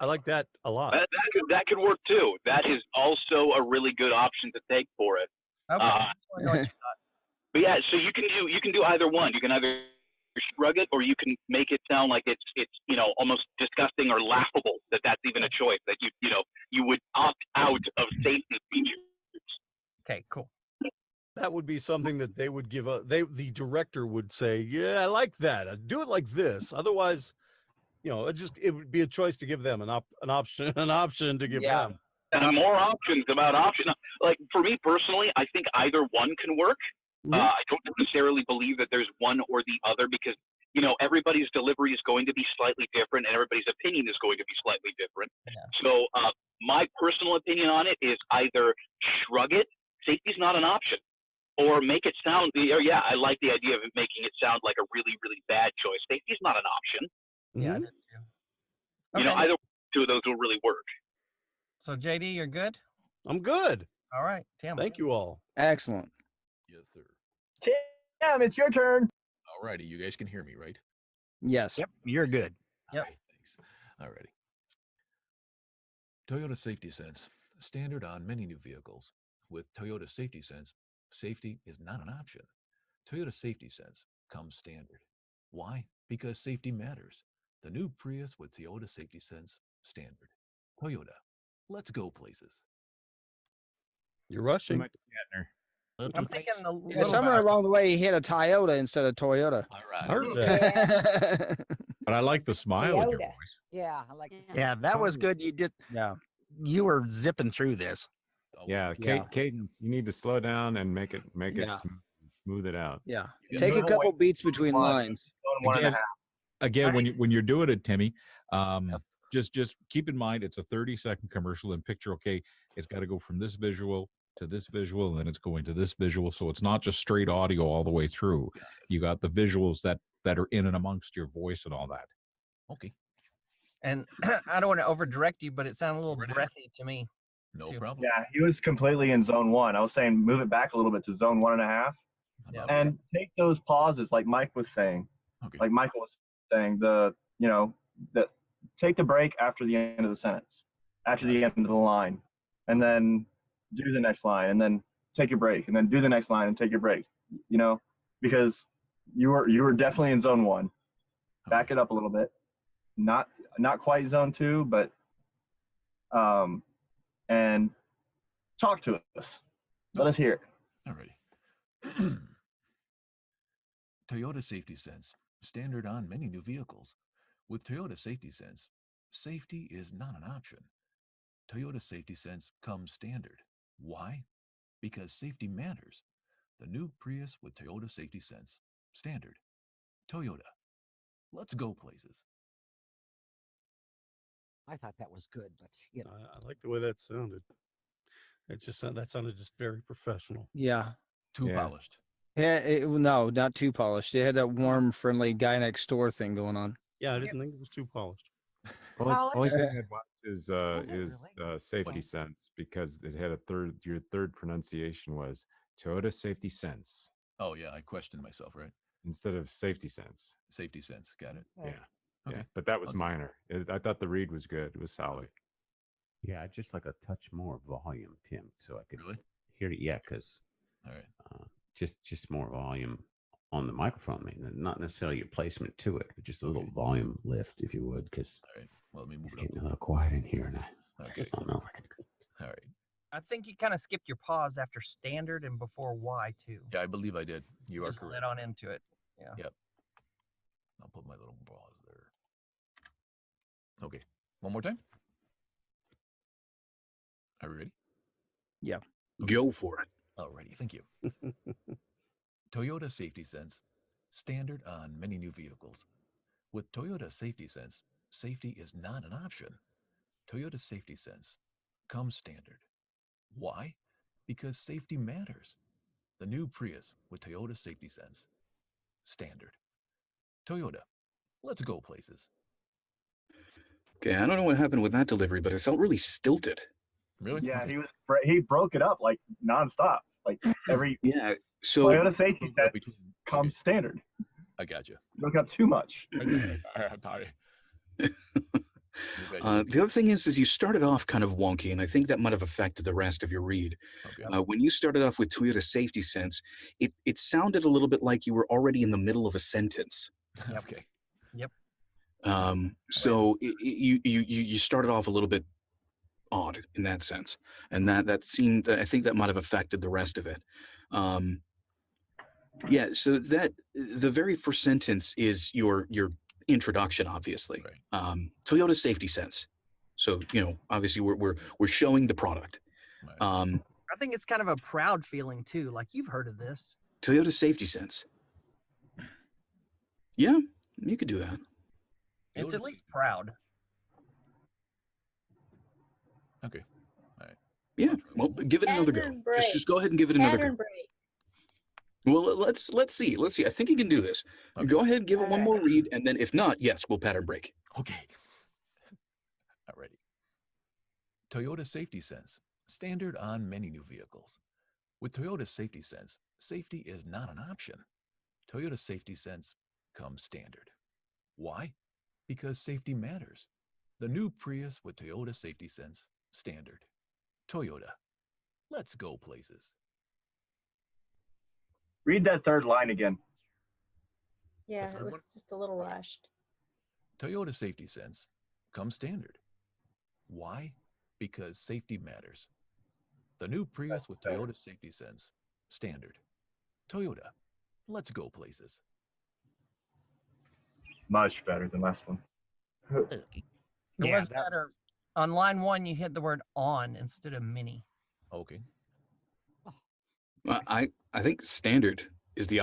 I like that a lot. That could work too. That is also a really good option to take for it. Okay. I just wanna know what you thought. But yeah, so you can do either one. You can either shrug it, or you can make it sound like it's almost disgusting or laughable that that's even a choice, that you would opt out of safety features. Okay, cool. That would be something that they would give the director would say, yeah, I like that. Do it like this. Otherwise, it would be a choice to give them an option to give them. And more options about option. Like for me personally, I think either one can work. I don't necessarily believe that there's one or the other because everybody's delivery is going to be slightly different and everybody's opinion is going to be slightly different. So my personal opinion on it is either shrug it, safety's not an option, or make it sound. Or yeah, I like the idea of making it sound like a really really bad choice. Safety's not an option. Yeah, I did too. Either two of those will really work. So JD, you're good? I'm good. All right, Tim. Thank you all. Excellent. Yes, sir. Tim, it's your turn. Alrighty, you guys can hear me, right? Yes. Yep, you're good. Yep. Alright, thanks. Alrighty. Toyota Safety Sense, standard on many new vehicles. With Toyota Safety Sense, safety is not an option. Toyota Safety Sense comes standard. Why? Because safety matters. The new Prius with Toyota Safety Sense, standard. Toyota, let's go places. You're rushing. I'm thinking a Yeah, little somewhere faster. along the way, he hit a Toyota instead of Toyota. All right. Heard that. But I like the smile in your Toyota. voice. Yeah, I like to Yeah, that was good. You were zipping through this. Yeah, cadence. You need to slow down and make it Yeah. smooth it out. Yeah. Take a couple beats between lines. Again, when you're doing it, Timmy, just keep in mind it's a 30-second commercial, and picture, okay, it's got to go from this visual to this visual, and then it's going to this visual. So it's not just straight audio all the way through. You got the visuals that are in and amongst your voice and all that. Okay. And I don't want to over direct you, but it sounded a little breathy to me. No problem. Yeah, he was completely in zone one. I was saying move it back a little bit to zone 1.5. Yeah. And take those pauses like Mike was saying. Okay. Like Michael was saying, take the break after the end of the sentence, after the end of the line, and then do the next line, and then take your break, and then do the next line and take your break. Because you were definitely in zone one. Back it up a little bit. Not quite zone 2, but and talk to us. Let us hear it. Alrighty. Toyota Safety Sense, standard on many new vehicles. With Toyota Safety Sense, safety is not an option. Toyota Safety Sense comes standard. Why? Because safety matters. The new Prius with Toyota Safety Sense, standard. Toyota, let's go places. I thought that was good, but I like the way that sounded. That sounded just very professional. Yeah. Too polished. Yeah, no, not too polished. It had that warm, friendly guy next door thing going on. Yeah, I didn't think it was too polished. Only thing I'd watch is Safety Sense, because it had your third pronunciation was Toyota Safety Sense Oh yeah, I questioned myself, right? instead of Safety Sense. Safety Sense, got it. Yeah. Okay. Yeah, but that was Okay. minor. I thought the read was good. It was solid. Yeah, I'd just like a touch more volume, Tim, so I could Really? hear it. Yeah, because All right. just more volume. on the microphone, not necessarily your placement to it, but just a little volume lift, if you would, because all right. Well, let me move it's it getting up. a little quiet in here, and I Okay. don't know if I can. All right. I think you kind of skipped your pause after standard and before Y too. Yeah, I believe I did. You are Just correct. led on into it. Yeah. Yep. I'll put my little pause there. Okay. One more time. Are we ready? Yeah. Go for it. Alrighty. Thank you. Toyota Safety Sense, standard on many new vehicles. With Toyota Safety Sense, safety is not an option. Toyota Safety Sense comes standard. Why? Because safety matters. The new Prius with Toyota Safety Sense, standard. Toyota, let's go places. Okay, I don't know what happened with that delivery, but it felt really stilted. Really? Yeah, he broke it up like nonstop. Like every Yeah. So Toyota Safety Sense comes standard. I got you. Broke up too much. I'm sorry. The other thing is you started off kind of wonky, and I think that might have affected the rest of your read. Okay. When you started off with Toyota Safety Sense, it sounded a little bit like you were already in the middle of a sentence. Okay. Yep. So you started off a little bit odd in that sense, and that seemed, I think that might have affected the rest of it. Yeah. So that the very first sentence is your introduction, obviously. Toyota Safety Sense. So obviously we're showing the product. I think it's kind of a proud feeling too. Like you've heard of this. Toyota Safety Sense. Yeah, you could do that. It's at least proud. Okay. All right. Yeah. Well, give it another go. Pattern break. Just go ahead and give it another Pattern go. break. Well, let's see. I think you can do this. Go ahead and give it one more read, and then if not, yes, we'll pattern break. Okay. Alrighty. Toyota Safety Sense, standard on many new vehicles. With Toyota Safety Sense, safety is not an option. Toyota Safety Sense comes standard. Why? Because safety matters. The new Prius with Toyota Safety Sense, standard. Toyota, let's go places. Read that third line again. Yeah, it was just a little rushed. Toyota Safety Sense comes standard. Why? Because safety matters. The new Prius with Toyota Safety Sense, standard. Toyota, let's go places. Much better than last one. It was better. On line 1, you hit the word on instead of mini. Okay. I think standard is the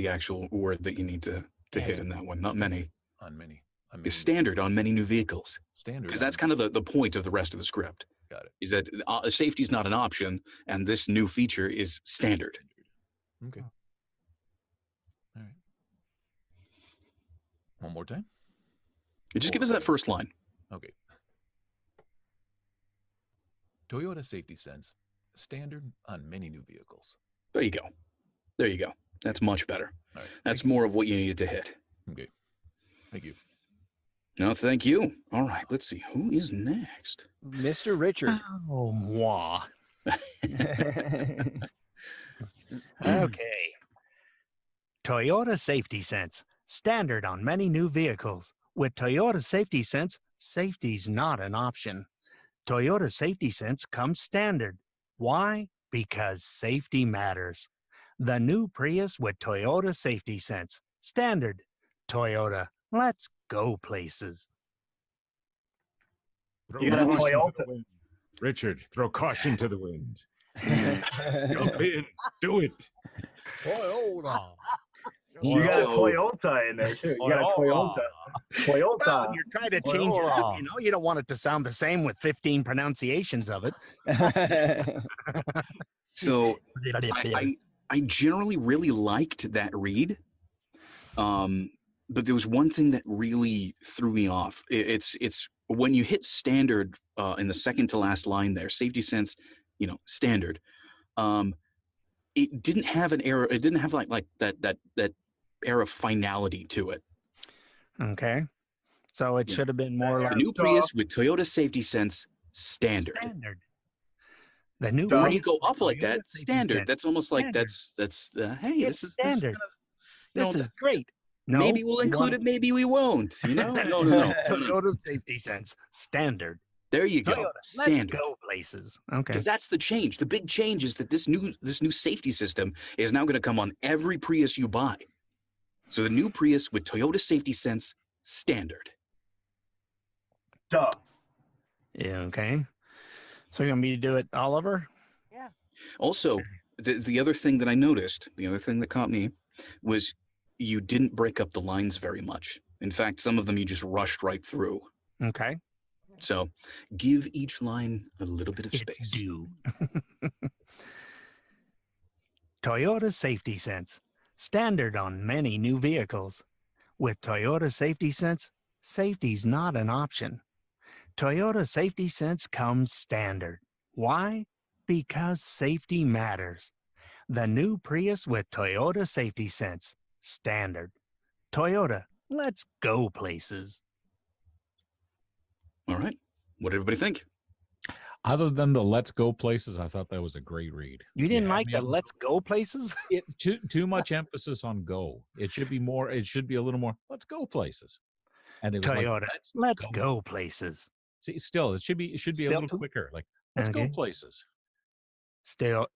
actual word that you need to hit in that one, not many. On many. Is standard on many new vehicles. Standard. Because that's kind of the point of the rest of the script. Got it. Is that safety is not an option, and this new feature is standard. Okay. All right. One more time. Just give us that first line. Okay. Toyota Safety Sense, standard on many new vehicles. There you go. There you go. That's much better. All right. That's more of what you needed to hit. Okay. Thank you. No, thank you. All right, let's see. Who is next? Mr. Richard. Oh, moi. Okay. Toyota Safety Sense, standard on many new vehicles. With Toyota Safety Sense, safety's not an option. Toyota Safety Sense comes standard. Why? Because safety matters. The new Prius with Toyota Safety Sense, standard. Toyota, let's go places. You got a caution to Toyota. the wind. Richard, throw caution to the wind. Jump in. Do it. Toyota. You got a Toyota in there too. You got a Toyota. Toyota. Well, you're trying to change it up, you don't want it to sound the same with 15 pronunciations of it. So I generally really liked that read. But there was one thing that really threw me off. It's when you hit standard in the second to last line there, safety sense, standard. It didn't have an error. It didn't have like that air of finality to it. Okay. So it should have been more like the new Prius with Toyota Safety Sense standard. The new when you go up like that, standard. That's almost like that's hey, it's this is standard. This is great. No, maybe we'll we include want it, maybe we won't. You know? No. Toyota Safety Sense standard. There you go. Toyota, Standard. let's go places. Okay. Because that's the change. The big change is that this new safety system is now going to come on every Prius you buy. So the new Prius with Toyota Safety Sense standard. Duh. Yeah, okay. So you want me to do it, Oliver? Yeah. Also, the other thing that I noticed, the other thing that caught me, was you didn't break up the lines very much. In fact, some of them you just rushed right through. Okay. So give each line a little bit of It's space. due. Toyota Safety Sense, standard on many new vehicles. With Toyota Safety Sense, safety's not an option. Toyota Safety Sense comes standard. Why? Because safety matters. The new Prius with Toyota Safety Sense, standard. Toyota, let's go places. All right. What did everybody think? Other than the let's go places, I thought that was a great read. You didn't Yeah, like the let's go places? Too much emphasis on go. It should be more, it should be a little more, let's go places. And it was Toyota, like, let's go places. See, still, it should be a little quicker. Like, let's go Okay. places. Still,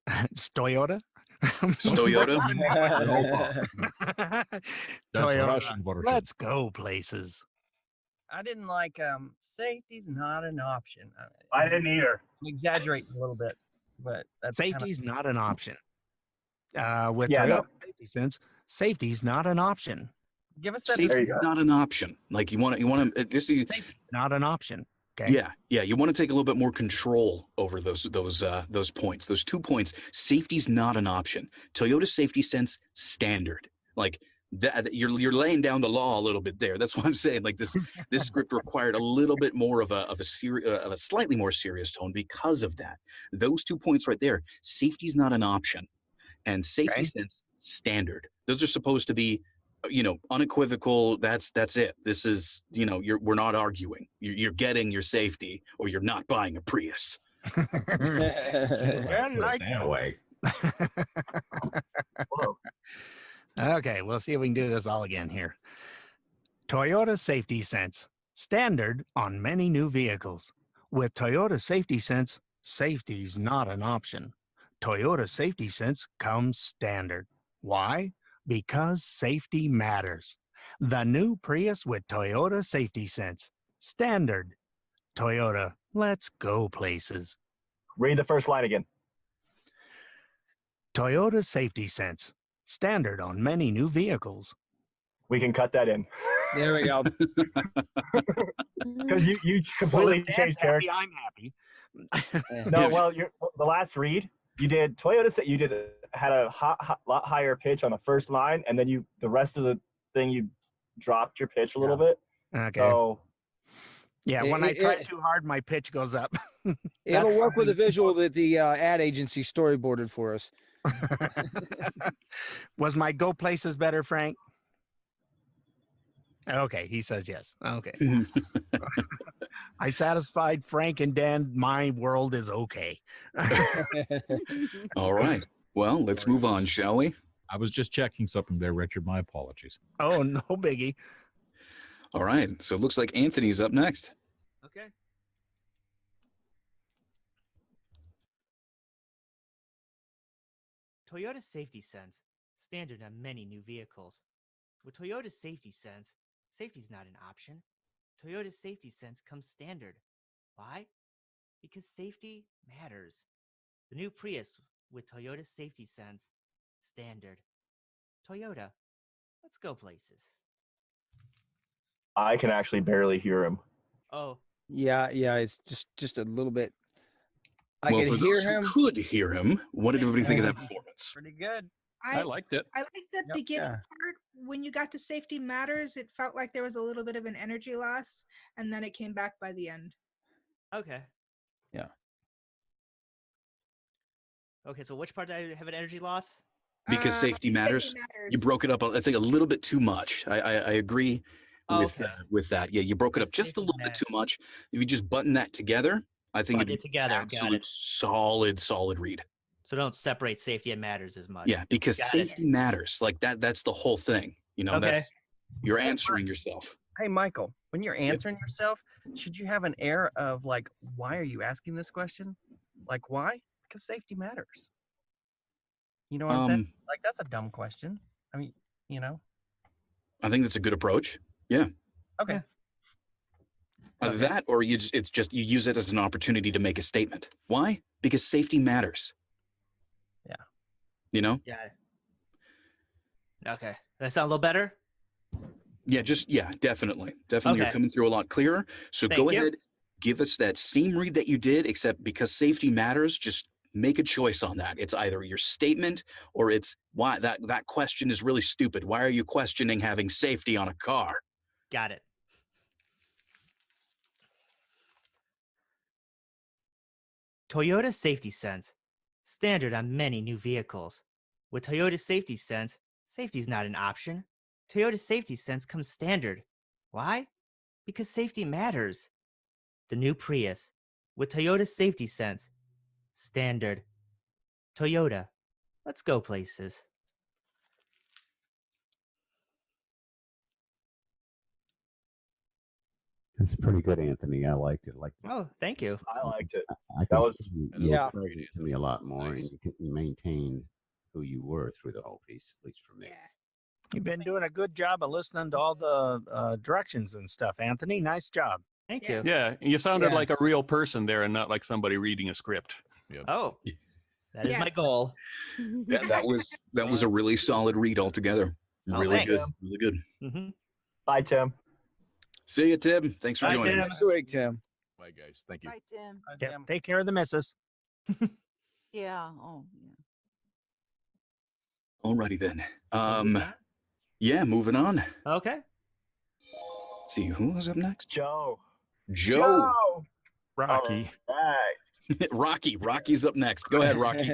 Toyota? Toyota? That's Toyota, Russian version. let's go places. I didn't like safety's not an option. I didn't either. I'm exaggerating a little bit, but that's Safety's not an option. With Yeah, Toyota no. Safety Sense, safety's not an option. Give us that. Safety is not an option. Like you want to this is Not an option. Okay. Yeah. You want to take a little bit more control over those points. Those 2 points. Safety's not an option. Toyota Safety Sense standard. Like that, you're laying down the law a little bit there. That's what I'm saying. Like this script required a little bit more of a slightly more serious tone because of that. Those 2 points right there. Safety's not an option, and Safety Sense standard. Those are supposed to be, unequivocal. That's it. This is, we're not arguing. You're getting your safety, or you're not buying a Prius. That way. Okay, we'll see if we can do this all again here. Toyota Safety Sense, standard on many new vehicles. With Toyota Safety Sense, safety's not an option. Toyota Safety Sense comes standard. Why? Because safety matters. The new Prius with Toyota Safety Sense, standard. Toyota, let's go places. Read the first line again. Toyota Safety Sense, standard on many new vehicles. We can cut that in. There we go. Because you completely changed character. I'm happy. No, well, the last read you did Toyota. You had a lot higher pitch on the first line, and then the rest of the thing you dropped your pitch a little bit. Okay. So yeah, when I try too hard, my pitch goes up. It'll work with a visual that the ad agency storyboarded for us. Was my go places better, Frank? Okay, he says yes. Okay. I satisfied Frank and Dan. My world is okay. All right. Well, let's move on, shall we? I was just checking something there, Richard. My apologies. Oh, no biggie. All right. So it looks like Anthony's up next. Okay. Toyota Safety Sense, standard on many new vehicles. With Toyota Safety Sense, safety's not an option. Toyota Safety Sense comes standard. Why? Because safety matters. The new Prius with Toyota Safety Sense, standard. Toyota, let's go places. I can actually barely hear him. Oh. Yeah, it's just a little bit. I Well, can for hear those him. who could hear him, what did everybody think of that performance? Pretty good. I liked it. I like that beginning part. When you got to safety matters, it felt like there was a little bit of an energy loss, and then it came back by the end. Okay. Yeah. Okay, so which part did I have an energy loss? Because safety matters. You broke it up, I think, a little bit too much. I agree with that. Yeah, you broke it up just a little bit too much. If you just button that together, I think it'd be together. absolute solid read. So don't separate safety and matters as much. Yeah, because Got it. safety matters. Like that's the whole thing. You know, Okay. that's you're answering yourself. Hey, Michael, when you're Yep. answering yourself, should you have an air of like, why are you asking this question? Like, why? Because safety matters. You know what I'm saying? Like, that's a dumb question. I mean, you know? I think that's a good approach. Yeah. Okay. Either that, or it's just you use it as an opportunity to make a statement. Why? Because safety matters. Yeah. You know? Yeah. Okay. That sound a little better? Yeah, definitely. Definitely Okay. you're coming through a lot clearer. So Thank go you. ahead, give us that same read that you did, except because safety matters, just make a choice on that. It's either your statement or it's why that question is really stupid. Why are you questioning having safety on a car? Got it. Toyota Safety Sense, standard on many new vehicles. With Toyota Safety Sense, safety is not an option. Toyota Safety Sense comes standard. Why? Because safety matters. The new Prius, with Toyota Safety Sense, standard. Toyota, let's go places. That's pretty good, Anthony. I liked it. Oh, thank you. I liked it. I can was- you Yeah. explained it to me a lot more, and you maintained who you were through the whole piece, at least for me. You've been doing a good job of listening to all the directions and stuff, Anthony. Nice job. Thank you. Yeah, you sounded Yeah. like a real person there and not like somebody reading a script. Oh, that is Yeah. my goal. Yeah, that was a really solid read altogether. Oh, Really thanks. good. Really good. Mm-hmm. Bye, Tim. See you, Tim. Thanks for Bye, joining Tim. us. Sweet, Tim. Bye, guys. Thank you. Bye, Tim. Yep, take care of the missus. Yeah. Oh, yeah. Alrighty then. Yeah, moving on. Okay. Let's see who was up next. Joe. Joe. Rocky. Right. Rocky's up next. Go ahead, Rocky.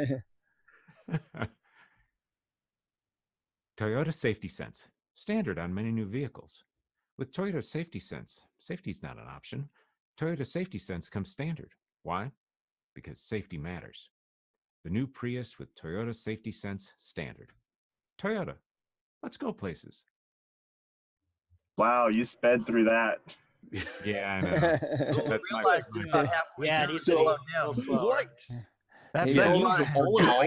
Toyota Safety Sense, standard on many new vehicles. With Toyota Safety Sense, safety is not an option. Toyota Safety Sense comes standard. Why? Because safety matters. The new Prius with Toyota Safety Sense standard. Toyota, let's go places. Wow, you sped through that. Yeah, I know. That's my Yeah, it needs to So- be slow. That's Yeah, unusual. all in all,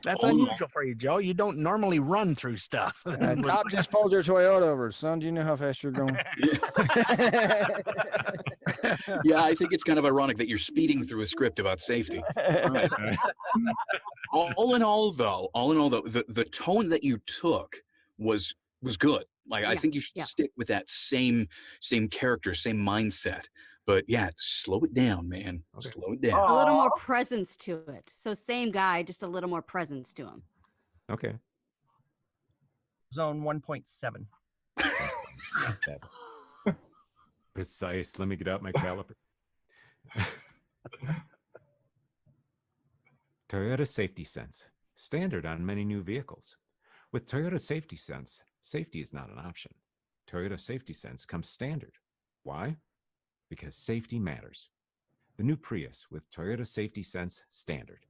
That's all in all- unusual for you, Joe. You don't normally run through stuff. Cop just pulled your Toyota over. Son, do you know how fast you're going? Yeah, I think it's kind of ironic that you're speeding through a script about safety. All in all, though, the tone that you took was good. Like I think you should stick with that same character, same mindset. But yeah, slow it down, man. Slow it down. A little more presence to it. So same guy, just a little more presence to him. Okay. Zone 1.7. Precise. Let me get out my caliper. Toyota Safety Sense, standard on many new vehicles. With Toyota Safety Sense, safety is not an option. Toyota Safety Sense comes standard. Why? Because safety matters. The new Prius with Toyota Safety Sense standard.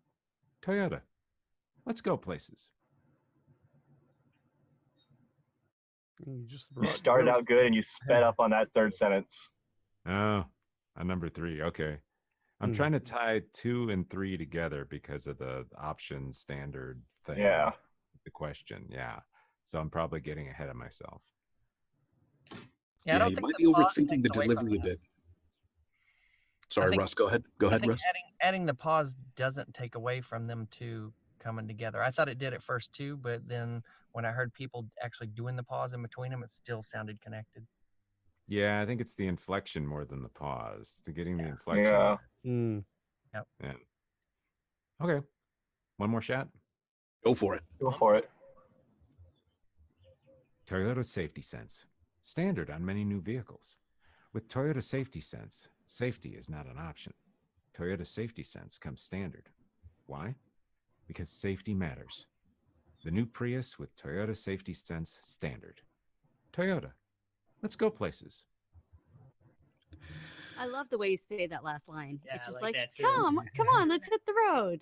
Toyota, let's go places. You just You started out good and you sped up on that third sentence. Oh, on number 3. Okay. I'm trying to tie 2 and 3 together because of the option standard thing. Yeah. The question. Yeah. So I'm probably getting ahead of myself. Yeah, I Yeah, don't you think might the be pause overthinking the takes away from delivery a that. bit. Sorry, think- Russ. Go ahead. Go I ahead, think Russ. adding the pause doesn't take away from them two coming together. I thought it did at first too, but then when I heard people actually doing the pause in between them, it still sounded connected. Yeah, I think it's the inflection more than the pause. To getting the inflection. Yeah. Yep. Yeah. Okay. One more shot. Go for it. Go for it. Toyota Safety Sense, standard on many new vehicles. With Toyota Safety Sense, safety is not an option. Toyota Safety Sense comes standard. Why? Because safety matters. The new Prius with Toyota Safety Sense standard. Toyota, let's go places. I love the way you say that last line. Yeah, it's I just like like, that too. come on, let's hit the road.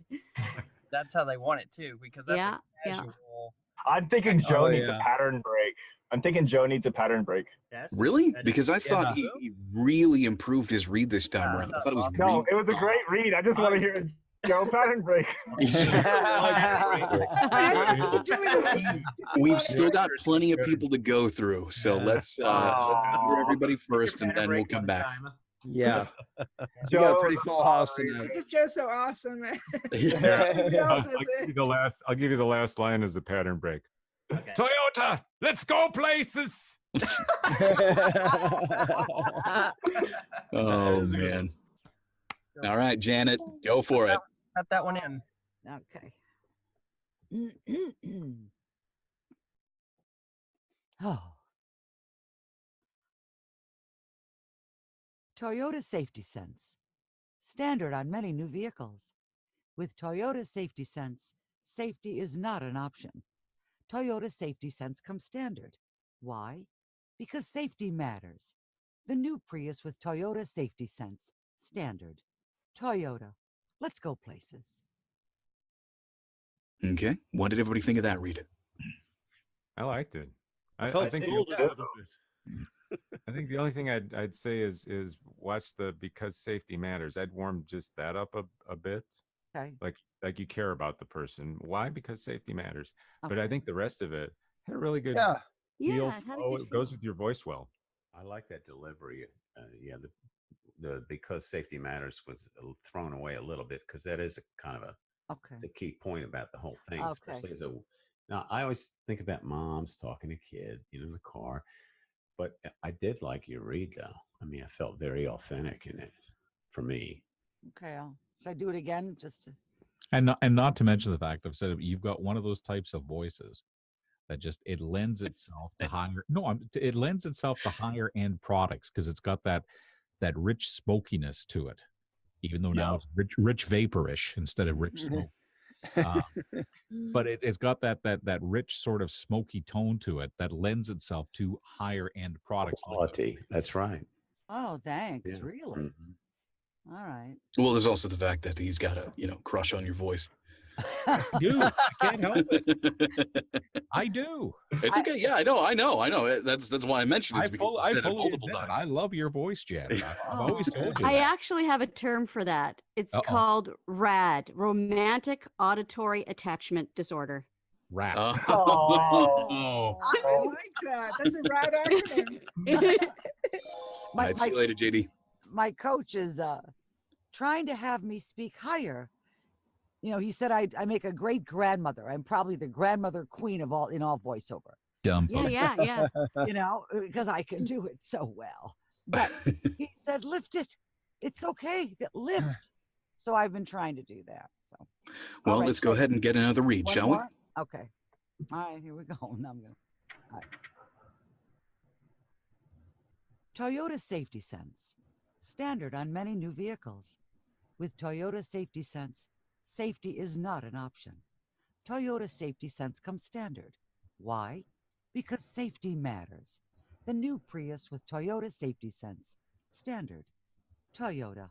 That's how they want it too, because that's Yeah, a yeah. casual. I'm thinking Joe Oh, needs yeah. a pattern break. I'm thinking Joe needs a pattern break. Yes. Really? That is- Because I yeah. thought he really improved his read this time around. I thought it was No, really it was a great read. I just want to hear a Joe pattern break. We've still got plenty of people to go through, so let's do everybody first, and then we'll come back. Yeah. You got a pretty full house tonight. This is just so awesome, man. Yeah. Everybody else I'll is give you the last. I'll give you the last line as a pattern break. Toyota, let's go places. Oh man! All right, Janet, go for it. Cut that one in. Okay. Oh. Toyota Safety Sense. Standard on many new vehicles. With Toyota Safety Sense, safety is not an option. Toyota Safety Sense comes standard. Why? Because safety matters. The new Prius with Toyota Safety Sense. Standard. Toyota. Let's go places. Okay, what did everybody think of that read? I liked it. I felt think fooled a little bit. I think the only thing I'd say is watch the because safety matters. I'd warm just that up a bit. Okay. Like you care about the person. Why? Because safety matters. But I Okay. think the rest of it had a really good Yeah. feel. Yeah, it had a Oh, good it goes with your voice well. I like that delivery. Yeah, the because safety matters was thrown away a little bit because that is a kind of Okay. it's a key point about the whole thing, Okay. especially as a. Now, I always think about moms talking to kids, in the car, but I did like your read though. I mean, I felt very authentic in it for me. Okay. Should I do it again? Just to... And not to mention the fact of said you've got one of those types of voices that just it lends itself to higher it lends itself to higher end products because it's got that rich smokiness to it, even though now it's rich vaporish instead of rich smoke. But it's got that rich sort of smoky tone to it that lends itself to higher end products. Quality. That's right. Oh, thanks. Yeah. Really? Mhm. All right. Well, there's also the fact that he's got a crush on your voice. I do. I can't help it. I do. It's okay. Yeah, I know. That's why I mentioned it. I Because fully I've said it multiple admit it. times. I love your voice, Janet. I've always told you I that. actually have a term for that. It's Uh-oh. called RAD, Romantic Auditory Attachment Disorder. Rat. Oh. I like that. That's a rad acronym. All right, see you later, JD. My coach is trying to have me speak higher. He said I make a great grandmother. I'm probably the grandmother queen of all voiceover. Dumb. Yeah. Because I can do it so well. But he said, lift it. It's okay. Lift. So I've been trying to do that. So. Well, All right, let's go ahead and get another read, one shall more? Okay. All right, here we go. Now I'm gonna. All right. Toyota Safety Sense. Standard on many new vehicles. With Toyota Safety Sense, safety is not an option. Toyota Safety Sense comes standard. Why? Because safety matters. The new Prius with Toyota Safety Sense. Standard. Toyota.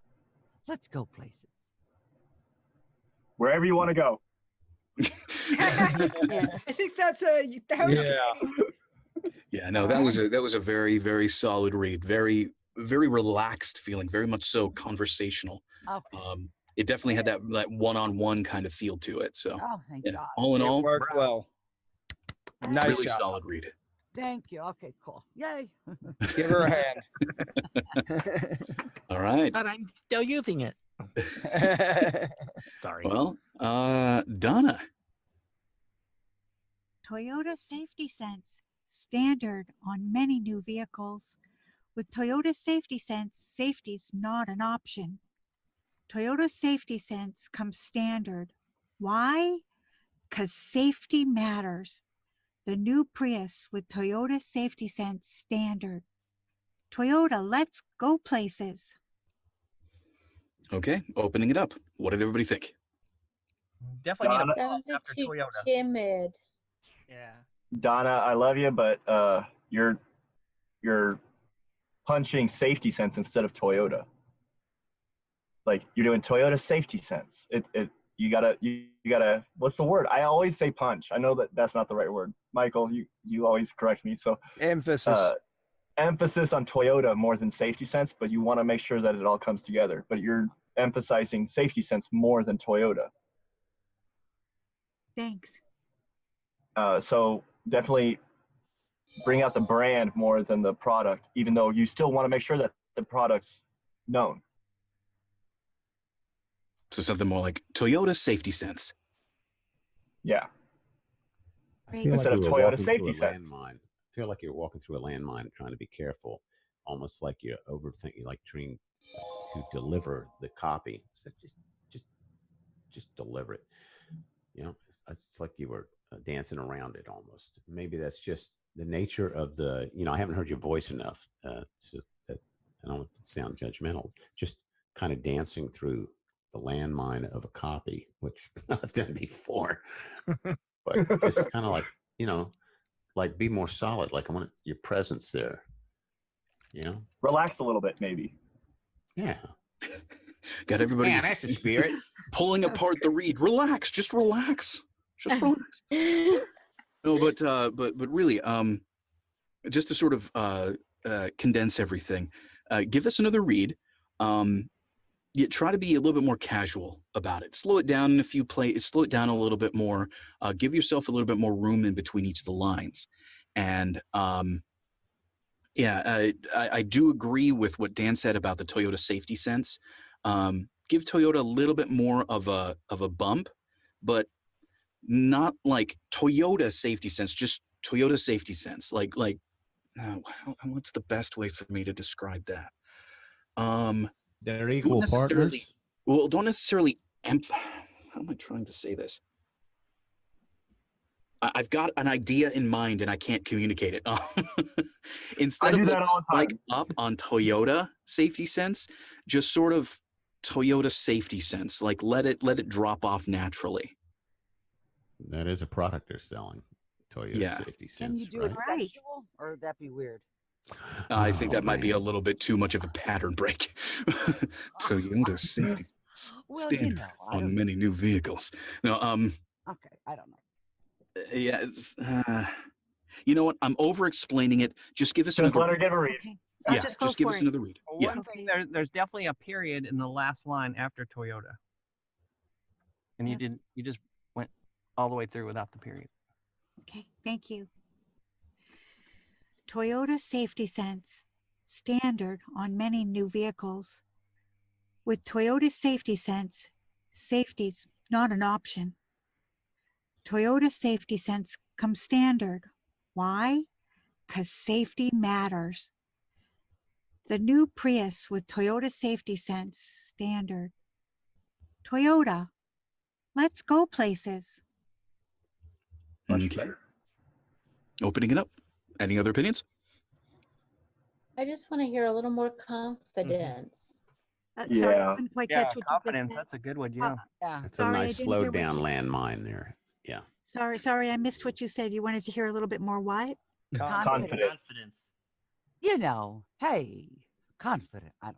Let's go places. Wherever you want to go. I think that was Yeah, no, that was a very, very solid read. Very, very relaxed feeling. Very much so conversational. Okay. It definitely had that one-on-one kind of feel to it. So, Oh, thank yeah, God. all in all, Worked well. Nice really job. solid read. Thank you. Okay, cool. Yay. Give her a hand. All right. But I'm still using it. Sorry. Well, Donna. Toyota Safety Sense, standard on many new vehicles. With Toyota Safety Sense, safety's not an option. Toyota Safety Sense comes standard. Why? Because safety matters. The new Prius with Toyota Safety Sense standard. Toyota, let's go places. Okay, opening it up. What did everybody think? Definitely need a Sounded pause after too Toyota. timid. Yeah. Donna, I love you, but you're punching Safety Sense instead of Toyota. Like you're doing Toyota Safety Sense. you gotta what's the word? I always say punch. I know that that's not the right word. Michael, you always correct me. So Emphasis. Emphasis on Toyota more than safety sense, but you want to make sure that it all comes together. But you're emphasizing safety sense more than Toyota. Thanks. So definitely bring out the brand more than the product, even though you still want to make sure that the product's known. So something more like Toyota Safety Sense. Yeah. I feel Instead like of you were Toyota walking safety through a sense. landmine. I feel like you're walking through a landmine trying to be careful, almost like you're overthinking, like trying to deliver the copy. So just deliver it. You know, it's like you were dancing around it almost. Maybe that's just the nature of the, I haven't heard your voice enough that I don't want to sound judgmental, just kind of dancing through the landmine of a copy, which I've done before, but just kind of like, like be more solid. Like I want your presence there, Relax a little bit, maybe. Yeah. Got everybody Yeah, that's the spirit. pulling apart the reed. Relax, just relax. Just relax. No, but really, just to sort of condense everything, give us another read. Try to be a little bit more casual about it. Slow it down in a few plays. Slow it down a little bit more. Give yourself a little bit more room in between each of the lines. And I do agree with what Dan said about the Toyota Safety Sense. Give Toyota a little bit more of a bump, but not like Toyota Safety Sense, just Toyota Safety Sense. What's the best way for me to describe that? They're equal partners. Well, don't necessarily. How am I trying to say this? I've got an idea in mind and I can't communicate it. Instead I do of that all the time. like up on Toyota Safety Sense, just sort of Toyota Safety Sense. Like let it drop off naturally. That is a product they're selling. Toyota Safety Sense. Can you do right? it sexual, or would that be weird? I think that might be a little bit too much of a pattern break. Toyota Safety Well, Standard on many new vehicles. No, Okay, I don't know. yeah, it's, you know what? I'm over-explaining it. Just give us Just another let her read. give a read. Okay. Yeah, just give us another read. Well, Yeah. one thing, there's definitely a period in the last line after Toyota. And you just went all the way through without the period. Okay, thank you. Toyota Safety Sense, standard on many new vehicles. With Toyota Safety Sense, safety's not an option. Toyota Safety Sense comes standard. Why? Because safety matters. The new Prius with Toyota Safety Sense standard. Toyota, let's go places. Much better. Opening it up. Any other opinions? I just want to hear a little more confidence. Sorry, I couldn't quite Yeah, catch what confidence. you just That's a good one. Yeah. Yeah. That's Sorry, a I nice didn't hear slowed what down you- landmine there. Yeah. Sorry, I missed what you said. You wanted to hear a little bit more what? Confidence. You know, hey, confident. I don't.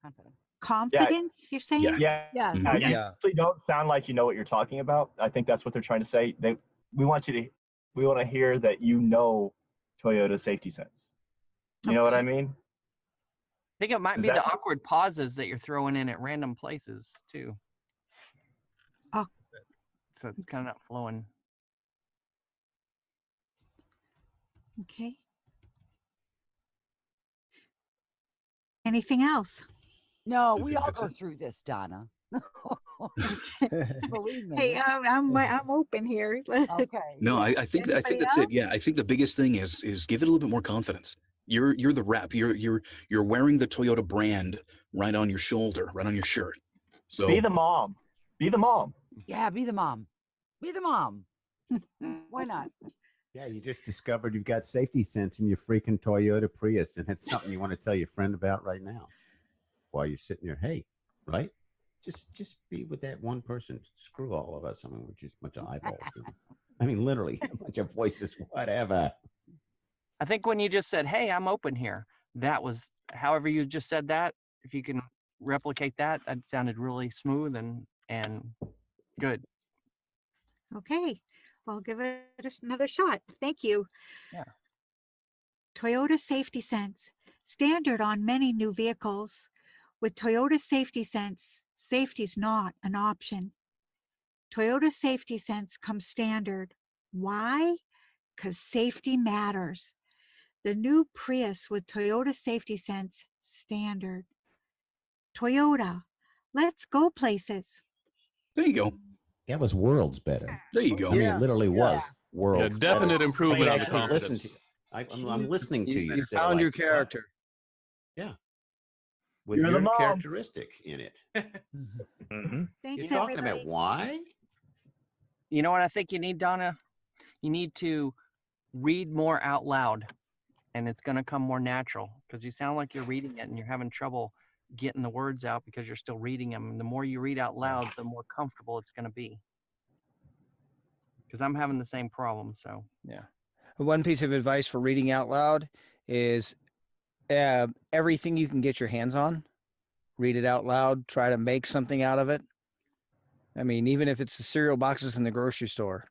Confident. Confidence, you're saying? Yeah. Yes. You actually don't sound like you know what you're talking about. I think that's what they're trying to say. We want to hear that you know Toyota Safety Sense. You know what I mean? I think it might Is be that- the awkward pauses that you're throwing in at random places too. Oh. So it's kind of not flowing. Okay. Anything else? No, I we think all that's go it. through this, Donna. Believe me. Hey, I'm open here. Okay. No, yeah. I think Anybody that's else? it. Yeah, I think the biggest thing is give it a little bit more confidence. You're the rep. You're wearing the Toyota brand right on your shoulder, right on your shirt. So Be the mom. Be the mom. Yeah, be the mom. Be the mom. Why not? Yeah, you just discovered you've got safety sense in your freaking Toyota Prius, and it's something you want to tell your friend about right now while you're sitting there. Hey, right? Just be with that one person. Screw all of us. I mean, we're just a bunch of eyeballs. I mean, literally a bunch of voices, whatever. I think when you just said, "Hey, I'm open here," that was however you just said that. If you can replicate that, that sounded really smooth and Good. Okay, I'll give it another shot. Thank you. Yeah. Toyota Safety Sense, standard on many new vehicles. With Toyota Safety Sense, safety's not an option. Toyota Safety Sense comes standard. Why? Because safety matters. The new Prius with Toyota Safety Sense standard. Toyota, let's go places. There you go. That was worlds better. There you go. I mean, it literally was worlds. definite better. improvement I on the actually listened confidence. to I'm listening to you. You instead of found like, your what? character. Yeah. With You're the your mom. characteristic in it. Thanks, You're talking everybody. about why? You know what I think you need, Donna? You need to read more out loud, and it's going to come more natural because you sound like you're reading it and you're having trouble getting the words out because you're still reading them. And the more you read out loud, the more comfortable it's going to be. Because I'm having the same problem. So Yeah. One piece of advice for reading out loud is everything you can get your hands on, read it out loud, try to make something out of it. I mean, even if it's the cereal boxes in the grocery store.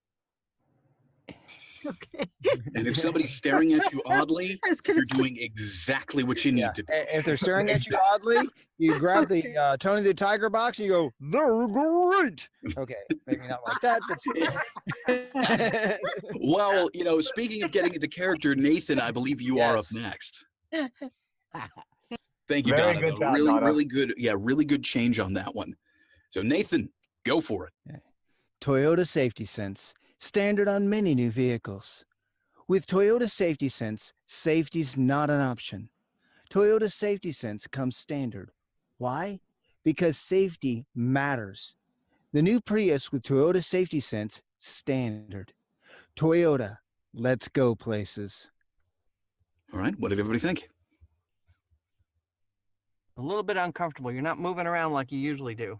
Okay. And if somebody's staring at you oddly, you're doing exactly what you need to do. If they're staring at you oddly, you grab the Tony the Tiger box and you go, they're great. Okay, maybe not like that, but Well, you know, speaking of getting into character, Nathan, I believe you are up next. Thank you, Very Donna. good though. job, Really, Donna. really good. Yeah, really good change on that one. So, Nathan, go for it. Toyota Safety Sense, standard on many new vehicles. With Toyota Safety Sense, safety's not an option. Toyota Safety Sense comes standard. Why? Because safety matters. The new Prius with Toyota Safety Sense, standard. Toyota, let's go places. All right, what did everybody think? a little bit uncomfortable. You're not moving around like you usually do.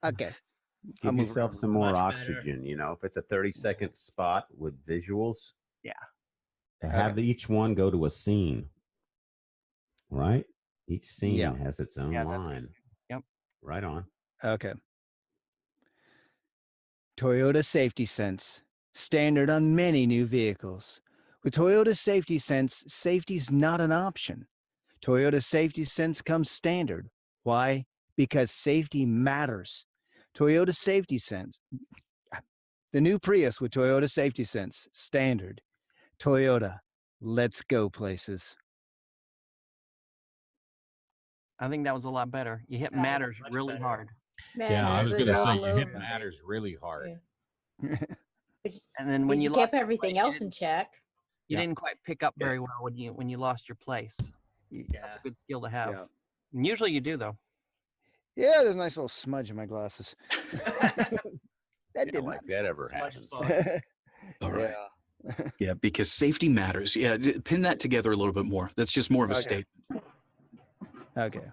Okay. Give move yourself around some more much better. oxygen. You know, if it's a 30-second spot with visuals, yeah, to have each one go to a scene, right? Each scene has its own line. Yep. Right on. Okay. Toyota Safety Sense, standard on many new vehicles. With Toyota Safety Sense, safety's not an option. Toyota Safety Sense comes standard. Why? Because safety matters. Toyota Safety Sense. The new Prius with Toyota Safety Sense, standard. Toyota, let's go places. I think that was a lot better. You hit matters really hard. Yeah, I was going to say you hit low. matters really hard. And then when But you you kept lost your everything place, else in check. you didn't quite pick up very well when you lost your place. Yeah. That's a good skill to have. Yeah. And usually you do though. Yeah, there's a nice little smudge in my glasses. That did like that ever happens. All right. Yeah, because safety matters. Yeah, pin that together a little bit more. That's just more of a statement. Okay.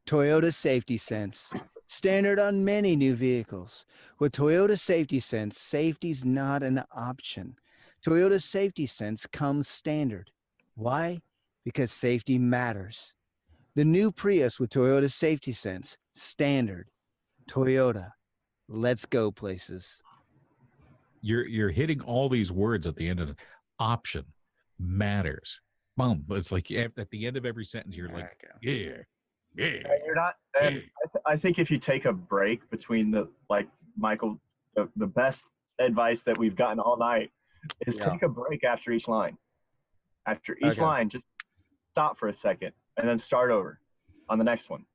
Toyota Safety Sense, standard on many new vehicles. With Toyota Safety Sense, safety's not an option. Toyota Safety Sense comes standard. Why? Because safety matters. The new Prius with Toyota Safety Sense, standard. Toyota, let's go places. You're hitting all these words at the end of the option, matters. Boom. It's like at the end of every sentence, you're like, yeah. And you're not. And I think if you take a break between Michael, the best advice that we've gotten all night is take a break after each line. After each line, just stop for a second and then start over on the next one.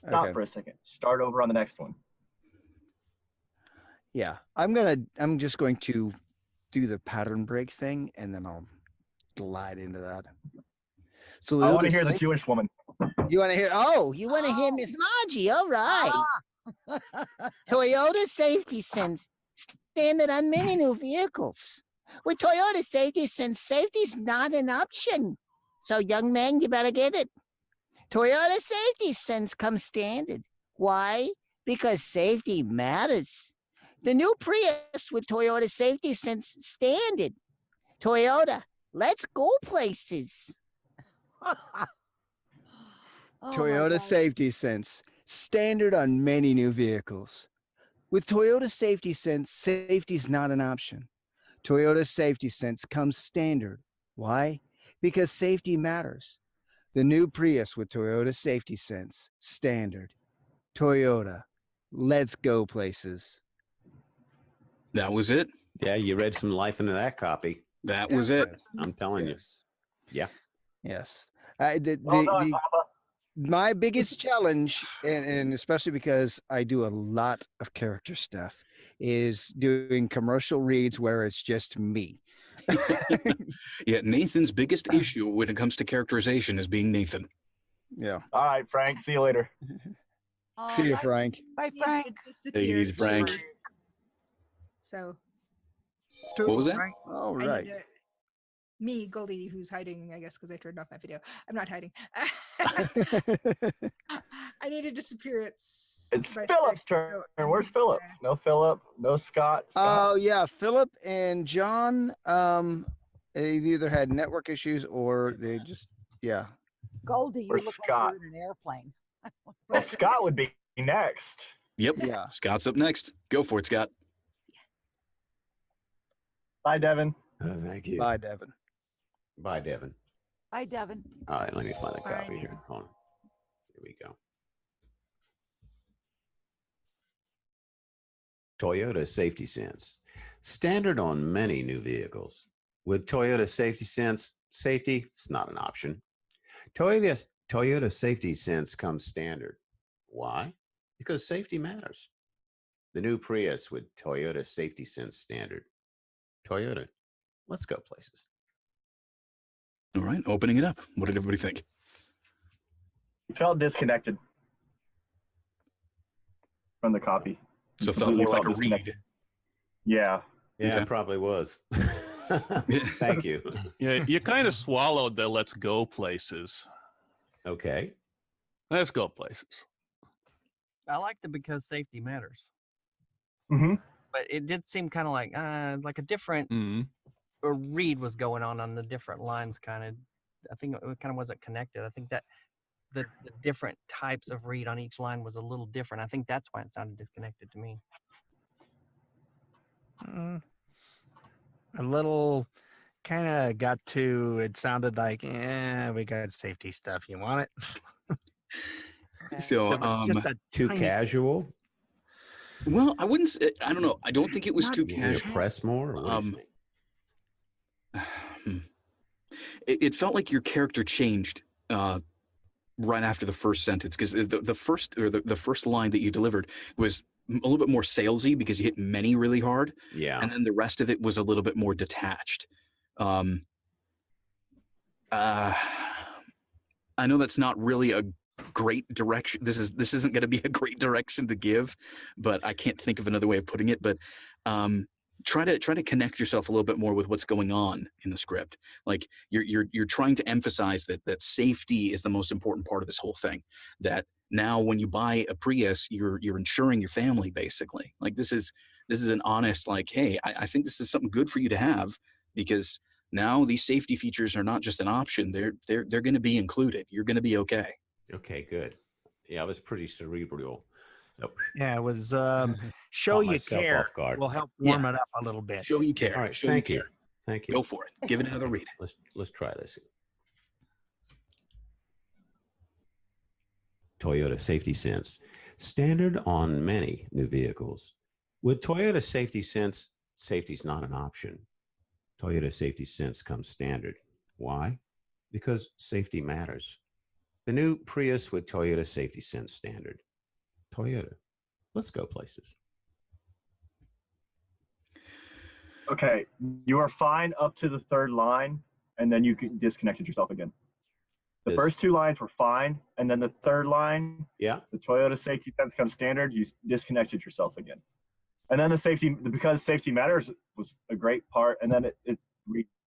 Stop for a second. Start over on the next one. Yeah, I'm just going to do the pattern break thing, and then I'll glide into that. So I want to hear the Jewish woman. You want to hear? Oh, You want to hear Miss Margie? All right. Toyota Safety Sense, standard on many new vehicles. With Toyota Safety Sense, safety's not an option. So, young man, you better get it. Toyota Safety Sense comes standard. Why? Because safety matters. The new Prius with Toyota Safety Sense, standard. Toyota, let's go places. Toyota Safety Sense, standard on many new vehicles. With Toyota Safety Sense, safety's not an option. Toyota Safety Sense comes standard. Why? Because safety matters. The new Prius with Toyota Safety Sense, standard. Toyota, let's go places. That was it. Yeah, you read some life into that copy. That was it. I'm telling you. Yeah. Yes. Well done, Papa. My biggest challenge, and especially because I do a lot of character stuff, is doing commercial reads where it's just me. Yeah, Nathan's biggest issue when it comes to characterization is being Nathan. Yeah. All right, Frank. See you later. See you, Frank. Bye, Frank. Hey, Frank. So. What was that? Right. All I right. need me, Goldie, who's hiding, I guess, because I turned off my video. I'm not hiding. I need to disappear. It's Philip's turn. Where's Philip? No Philip. No Scott. Oh yeah, Philip and John. They either had network issues or they just Goldie, you Where's look Scott? like you're in an airplane. Well, Scott would be next. Yep. Yeah. Scott's up next. Go for it, Scott. Bye, Devin. Thank you. Bye, Devin. Bye, Devin. Bye, Devin. All right, let me find a Bye, copy here. Devin. Hold on. Here we go. Toyota Safety Sense. Standard on many new vehicles. With Toyota Safety Sense, safety is not an option. Toyota Safety Sense comes standard. Why? Because safety matters. The new Prius with Toyota Safety Sense standard. Toyota, let's go places. All right, opening it up. What did everybody think? Felt disconnected from the copy. So it felt Completely more like a disconnected. read. Yeah. Yeah, Okay. it probably was. Thank you. Yeah, you kind of swallowed the "let's go places." Okay. Let's go places. I like the because safety matters, Mm-hmm. but it did seem kind of like a different a read was going on the different lines. Kind of, I think it kind of wasn't connected. I think that the different types of read on each line was a little different. I think that's why it sounded disconnected to me. A little kind of got to, it sounded like, we got safety stuff. You want it? So, There was just a too tiny- casual? Well, I wouldn't say, I don't know. I don't think it was too You need to casual. press more? Or what do you think? It felt like your character changed right after the first sentence, because the first line that you delivered was a little bit more salesy because you hit many really hard. Yeah. And then the rest of it was a little bit more detached. I know that's not really a great direction. This isn't going to be a great direction to give, but I can't think of another way of putting it. But try to connect yourself a little bit more with what's going on in the script. Like you're trying to emphasize that safety is the most important part of this whole thing. That now when you buy a Prius, you're insuring your family basically. Like this is an honest, like, hey, I think this is something good for you to have, because now these safety features are not just an option. They're going to be included. You're going to be okay. Okay, good. Yeah, I was pretty cerebral. Yeah, it was show Caught you myself care off guard. will help warm it up a little bit. Show you care. All right, Show thank you you. care. Thank you. Go for it. Give it another read. Let's try this. Toyota Safety Sense. Standard on many new vehicles. With Toyota Safety Sense, safety is not an option. Toyota Safety Sense comes standard. Why? Because safety matters. The new Prius with Toyota Safety Sense standard. Toyota, let's go places. Okay, you are fine up to the third line, and then you disconnected yourself again. The first two lines were fine, and then the third line, yeah, the Toyota Safety Sense comes standard, you disconnected yourself again. And then because safety matters was a great part, and then it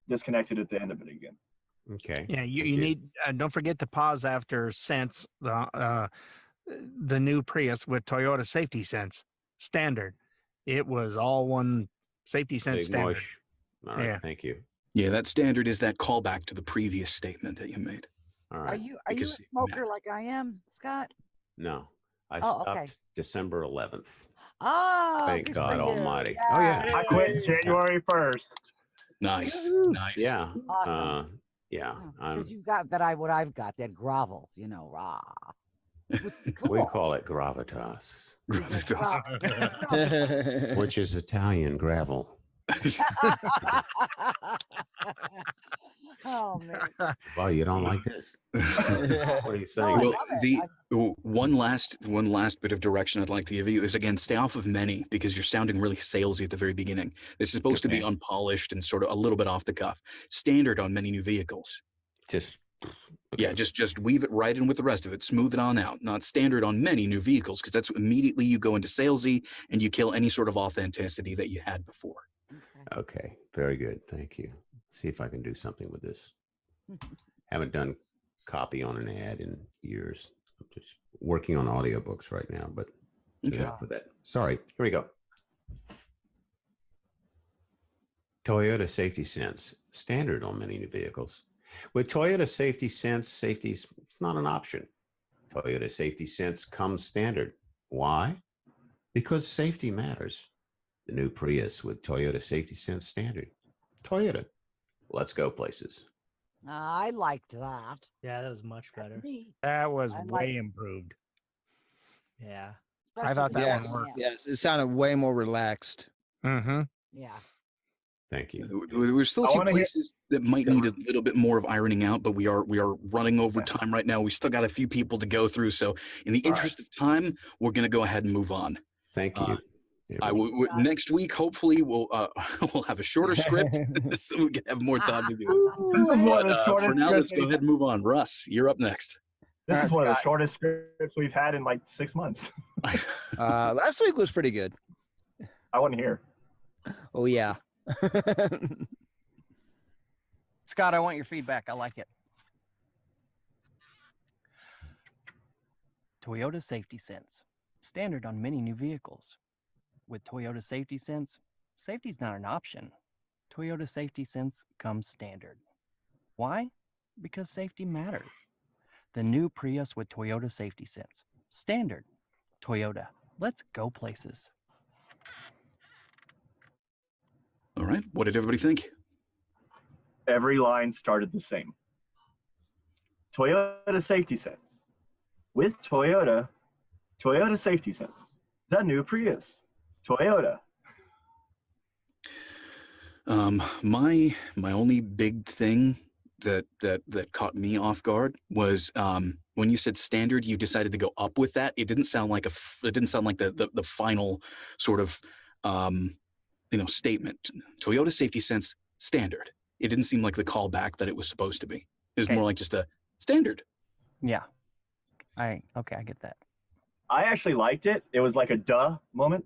disconnected at the end of it again. Okay. Yeah, you need don't forget to pause after sense the new Prius with Toyota Safety Sense standard. It was all one safety sense Big standard. mush. All right, Yeah. thank you. Yeah, that standard is that callback to the previous statement that you made. All Are right. you a Because- smoker like I am, Scott? No, I Oh, stopped okay. December 11th. Oh, Thank good God for you. Almighty. Oh yeah. I quit January 1st. Nice, nice. Yeah. Awesome. Yeah. Because you got what I've got, that grovel, rah. Which is cool. We call it gravitas, Gravitas. which is Italian gravel. Oh man. Well, you don't like this? What are you saying? Well, one last bit of direction I'd like to give you is, again, stay off of many, because you're sounding really salesy at the very beginning. This is supposed to be unpolished and sort of a little bit off the cuff. Standard on many new vehicles. Just yeah, just weave it right in with the rest of it. Smooth it on out. Not standard on many new vehicles, because that's immediately you go into salesy and you kill any sort of authenticity that you had before. Okay, very good. Thank you. See if I can do something with this. Haven't done copy on an ad in years. I'm just working on audiobooks right now, but enough for that. Sorry. Here we go. Toyota Safety Sense, standard on many new vehicles. With Toyota Safety Sense, it's not an option. Toyota Safety Sense comes standard. Why? Because safety matters. The new Prius with Toyota Safety Sense standard. Toyota, let's go places. I liked that. Yeah, that was much better. That was I way like- improved. Yeah. I thought that yes, one worked. yes, it sounded way more relaxed. Mm-hmm. Yeah. Thank you. There's still a few places that might need a little bit more of ironing out, but we are running over time right now. We still got a few people to go through, so in the interest of time, we're going to go ahead and move on. Thank you. Next week, hopefully, we'll we'll have a shorter script, so we can have more time to do this. For now, let's go ahead and move on. Russ, you're up next. This is one of the shortest scripts we've had in like 6 months. Last week was pretty good. I wasn't here. Oh yeah. Scott, I want your feedback. I like it. Toyota Safety Sense, standard on many new vehicles. With Toyota Safety Sense, safety is not an option. Toyota Safety Sense comes standard. Why? Because safety matters. The new Prius with Toyota Safety Sense, standard. Toyota, let's go places. All right. What did everybody think? Every line started the same. Toyota Safety Sense. With Toyota Safety Sense. The new Prius. Toyota. My only big thing that caught me off guard was when you said standard, you decided to go up with that. It didn't sound like the final sort of statement. Toyota Safety Sense standard. It didn't seem like the callback that it was supposed to be. It was more like just a standard. Yeah. I get that. I actually liked it. It was like a duh moment.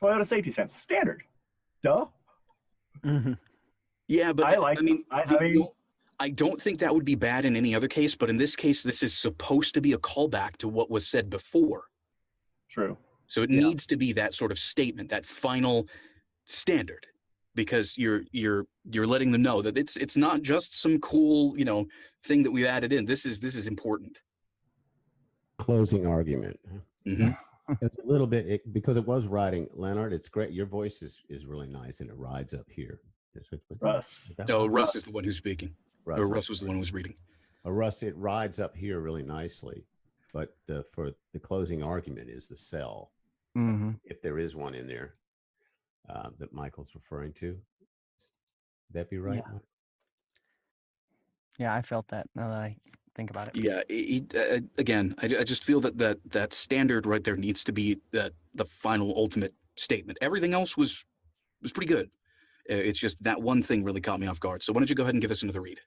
Toyota Safety Sense. Standard. Duh. Mm-hmm. Yeah, but I don't think that would be bad in any other case, but in this case, this is supposed to be a callback to what was said before. True. So it needs to be that sort of statement, that final standard, because you're letting them know that it's not just some cool, thing that we've added in. This is important. Closing argument. Mm-hmm. It's a little bit because it was writing. Leonard, it's great. Your voice is really nice, and it rides up here. Russ. Oh, Russ is the one who's speaking. Russ, Russ was the one who was reading. Russ, it rides up here really nicely, but for the closing argument is the cell. Mm-hmm. If there is one in there that Michael's referring to, would that be right? Yeah. Yeah, I felt that now that I think about it. Yeah, again, I just feel that standard right there needs to be the final ultimate statement. Everything else was pretty good. It's just that one thing really caught me off guard. So why don't you go ahead and give us another read?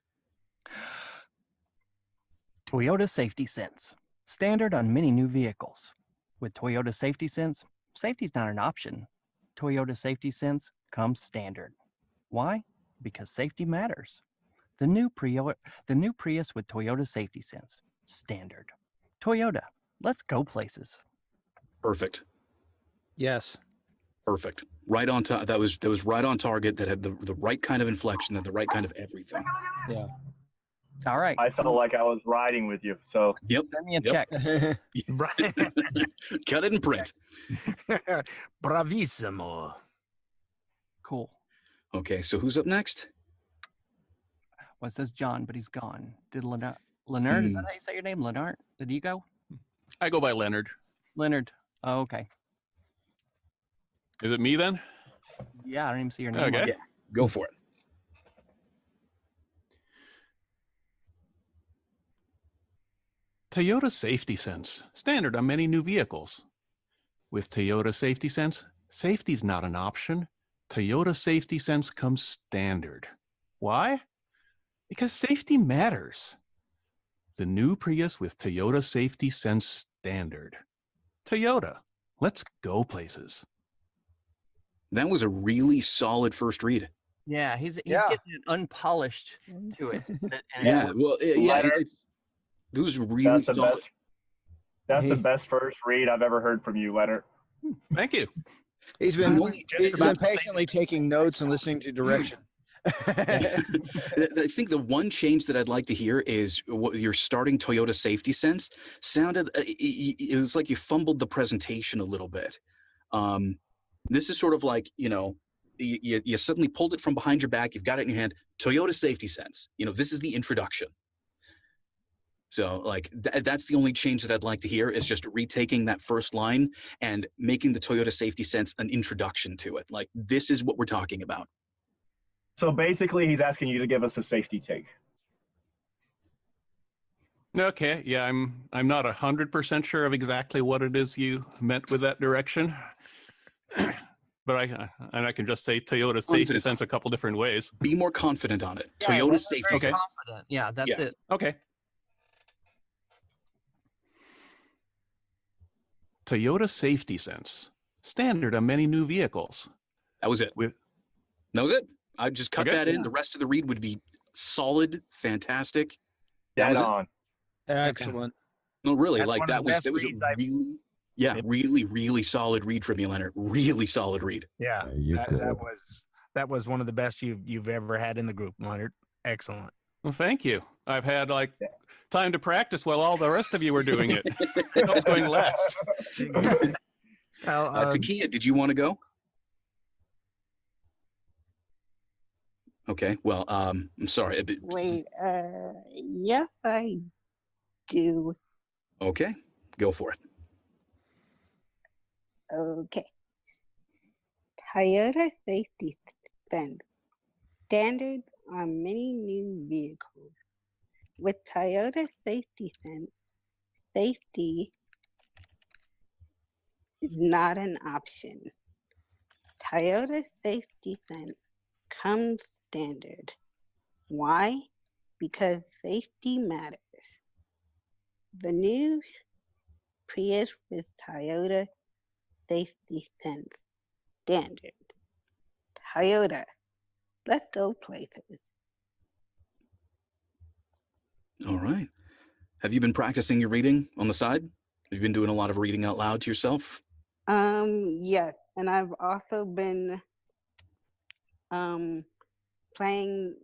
Toyota Safety Sense, standard on many new vehicles. With Toyota Safety Sense, safety is not an option. Toyota Safety Sense comes standard. Why? Because safety matters. The new Prius with Toyota Safety Sense, standard. Toyota, let's go places. Perfect. Yes. Perfect. Right on top. That was right on target. That had the right kind of inflection, and the right kind of everything. Yeah. All right. I felt like I was riding with you. So Yep. Send me a check. Cut it and print. Bravissimo. Cool. Okay, so who's up next? Well, it says John, but he's gone. Did Leonard, is that how you say your name? Leonard? Did you go? I go by Leonard. Leonard. Oh, okay. Is it me then? Yeah, I don't even see your name. Okay. Yeah, go for it. Toyota Safety Sense, standard on many new vehicles. With Toyota Safety Sense, safety is not an option. Toyota Safety Sense comes standard. Why? Because safety matters. The new Prius with Toyota Safety Sense standard. Toyota, let's go places. That was a really solid first read. Yeah, he's getting it unpolished to it. Yeah, well, yeah, it was really that's the solid. best. That's the best first read I've ever heard from you, Leonard. Thank you. He's been patiently taking notes and listening to direction. I think the one change that I'd like to hear is what your starting Toyota Safety Sense sounded. It was like you fumbled the presentation a little bit. This is sort of like, you suddenly pulled it from behind your back. You've got it in your hand. Toyota Safety Sense. This is the introduction. So like that's the only change that I'd like to hear is just retaking that first line and making the Toyota Safety Sense an introduction to it. Like this is what we're talking about. So basically, he's asking you to give us a safety take. Okay, yeah, I'm not 100% sure of exactly what it is you meant with that direction, but I can just say Toyota Safety Sense a couple different ways. Be more confident on it. Yeah, Toyota that's Safety very Sense. confident. Yeah, that's it. Okay. Toyota Safety Sense, standard on many new vehicles. That was it. That was it. I just cut Okay. that in. The rest of the read would be solid, fantastic. That Dead was it. on. Excellent. No, really, That's like one of that the was best a reads I've- really solid read from you, Leonard. Really solid read. Yeah, You're that good. was one of the best you've ever had in the group, Leonard. Excellent. Well, thank you. I've had time to practice while all the rest of you were doing it. I was going last. Takia, did you want to go? Okay, well, I'm sorry. Wait, yes, I do. Okay, go for it. Okay. Toyota Safety Sense, standard on many new vehicles. With Toyota Safety Sense, safety is not an option. Toyota Safety Sense comes standard. Why? Because safety matters. The new Prius with Toyota Safety Sense standard. Toyota, let's go places. All right. Have you been practicing your reading on the side? Have you been doing a lot of reading out loud to yourself? Yes, and I've also been playing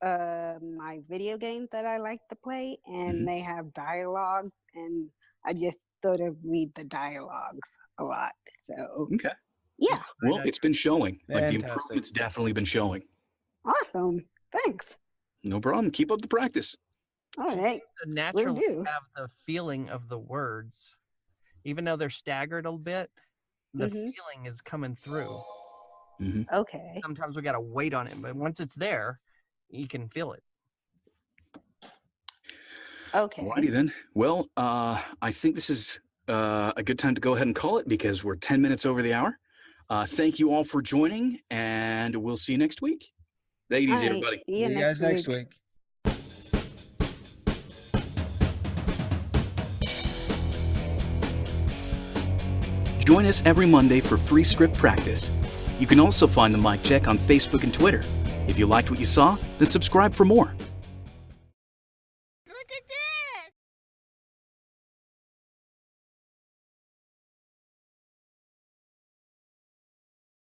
my video games that I like to play, and they have dialogue, and I just sort of read the dialogues a lot. So Okay. yeah, Well, it's been showing. Like the Fantastic. improvement's definitely been showing. awesome. Thanks. No problem. Keep up the practice. All right. Naturally do. have the feeling of the words, even though they're staggered a bit. The feeling is coming through. Okay. Sometimes we got to wait on it, but once it's there, you can feel it. Okay. Alrighty then. Well, I think this is a good time to go ahead and call it because we're 10 minutes over the hour. Thank you all for joining, and we'll see you next week. Take it All easy, right, everybody. see you See you guys next week. Join us every Monday for free script practice. You can also find the Mic Check on Facebook and Twitter. If you liked what you saw, then subscribe for more.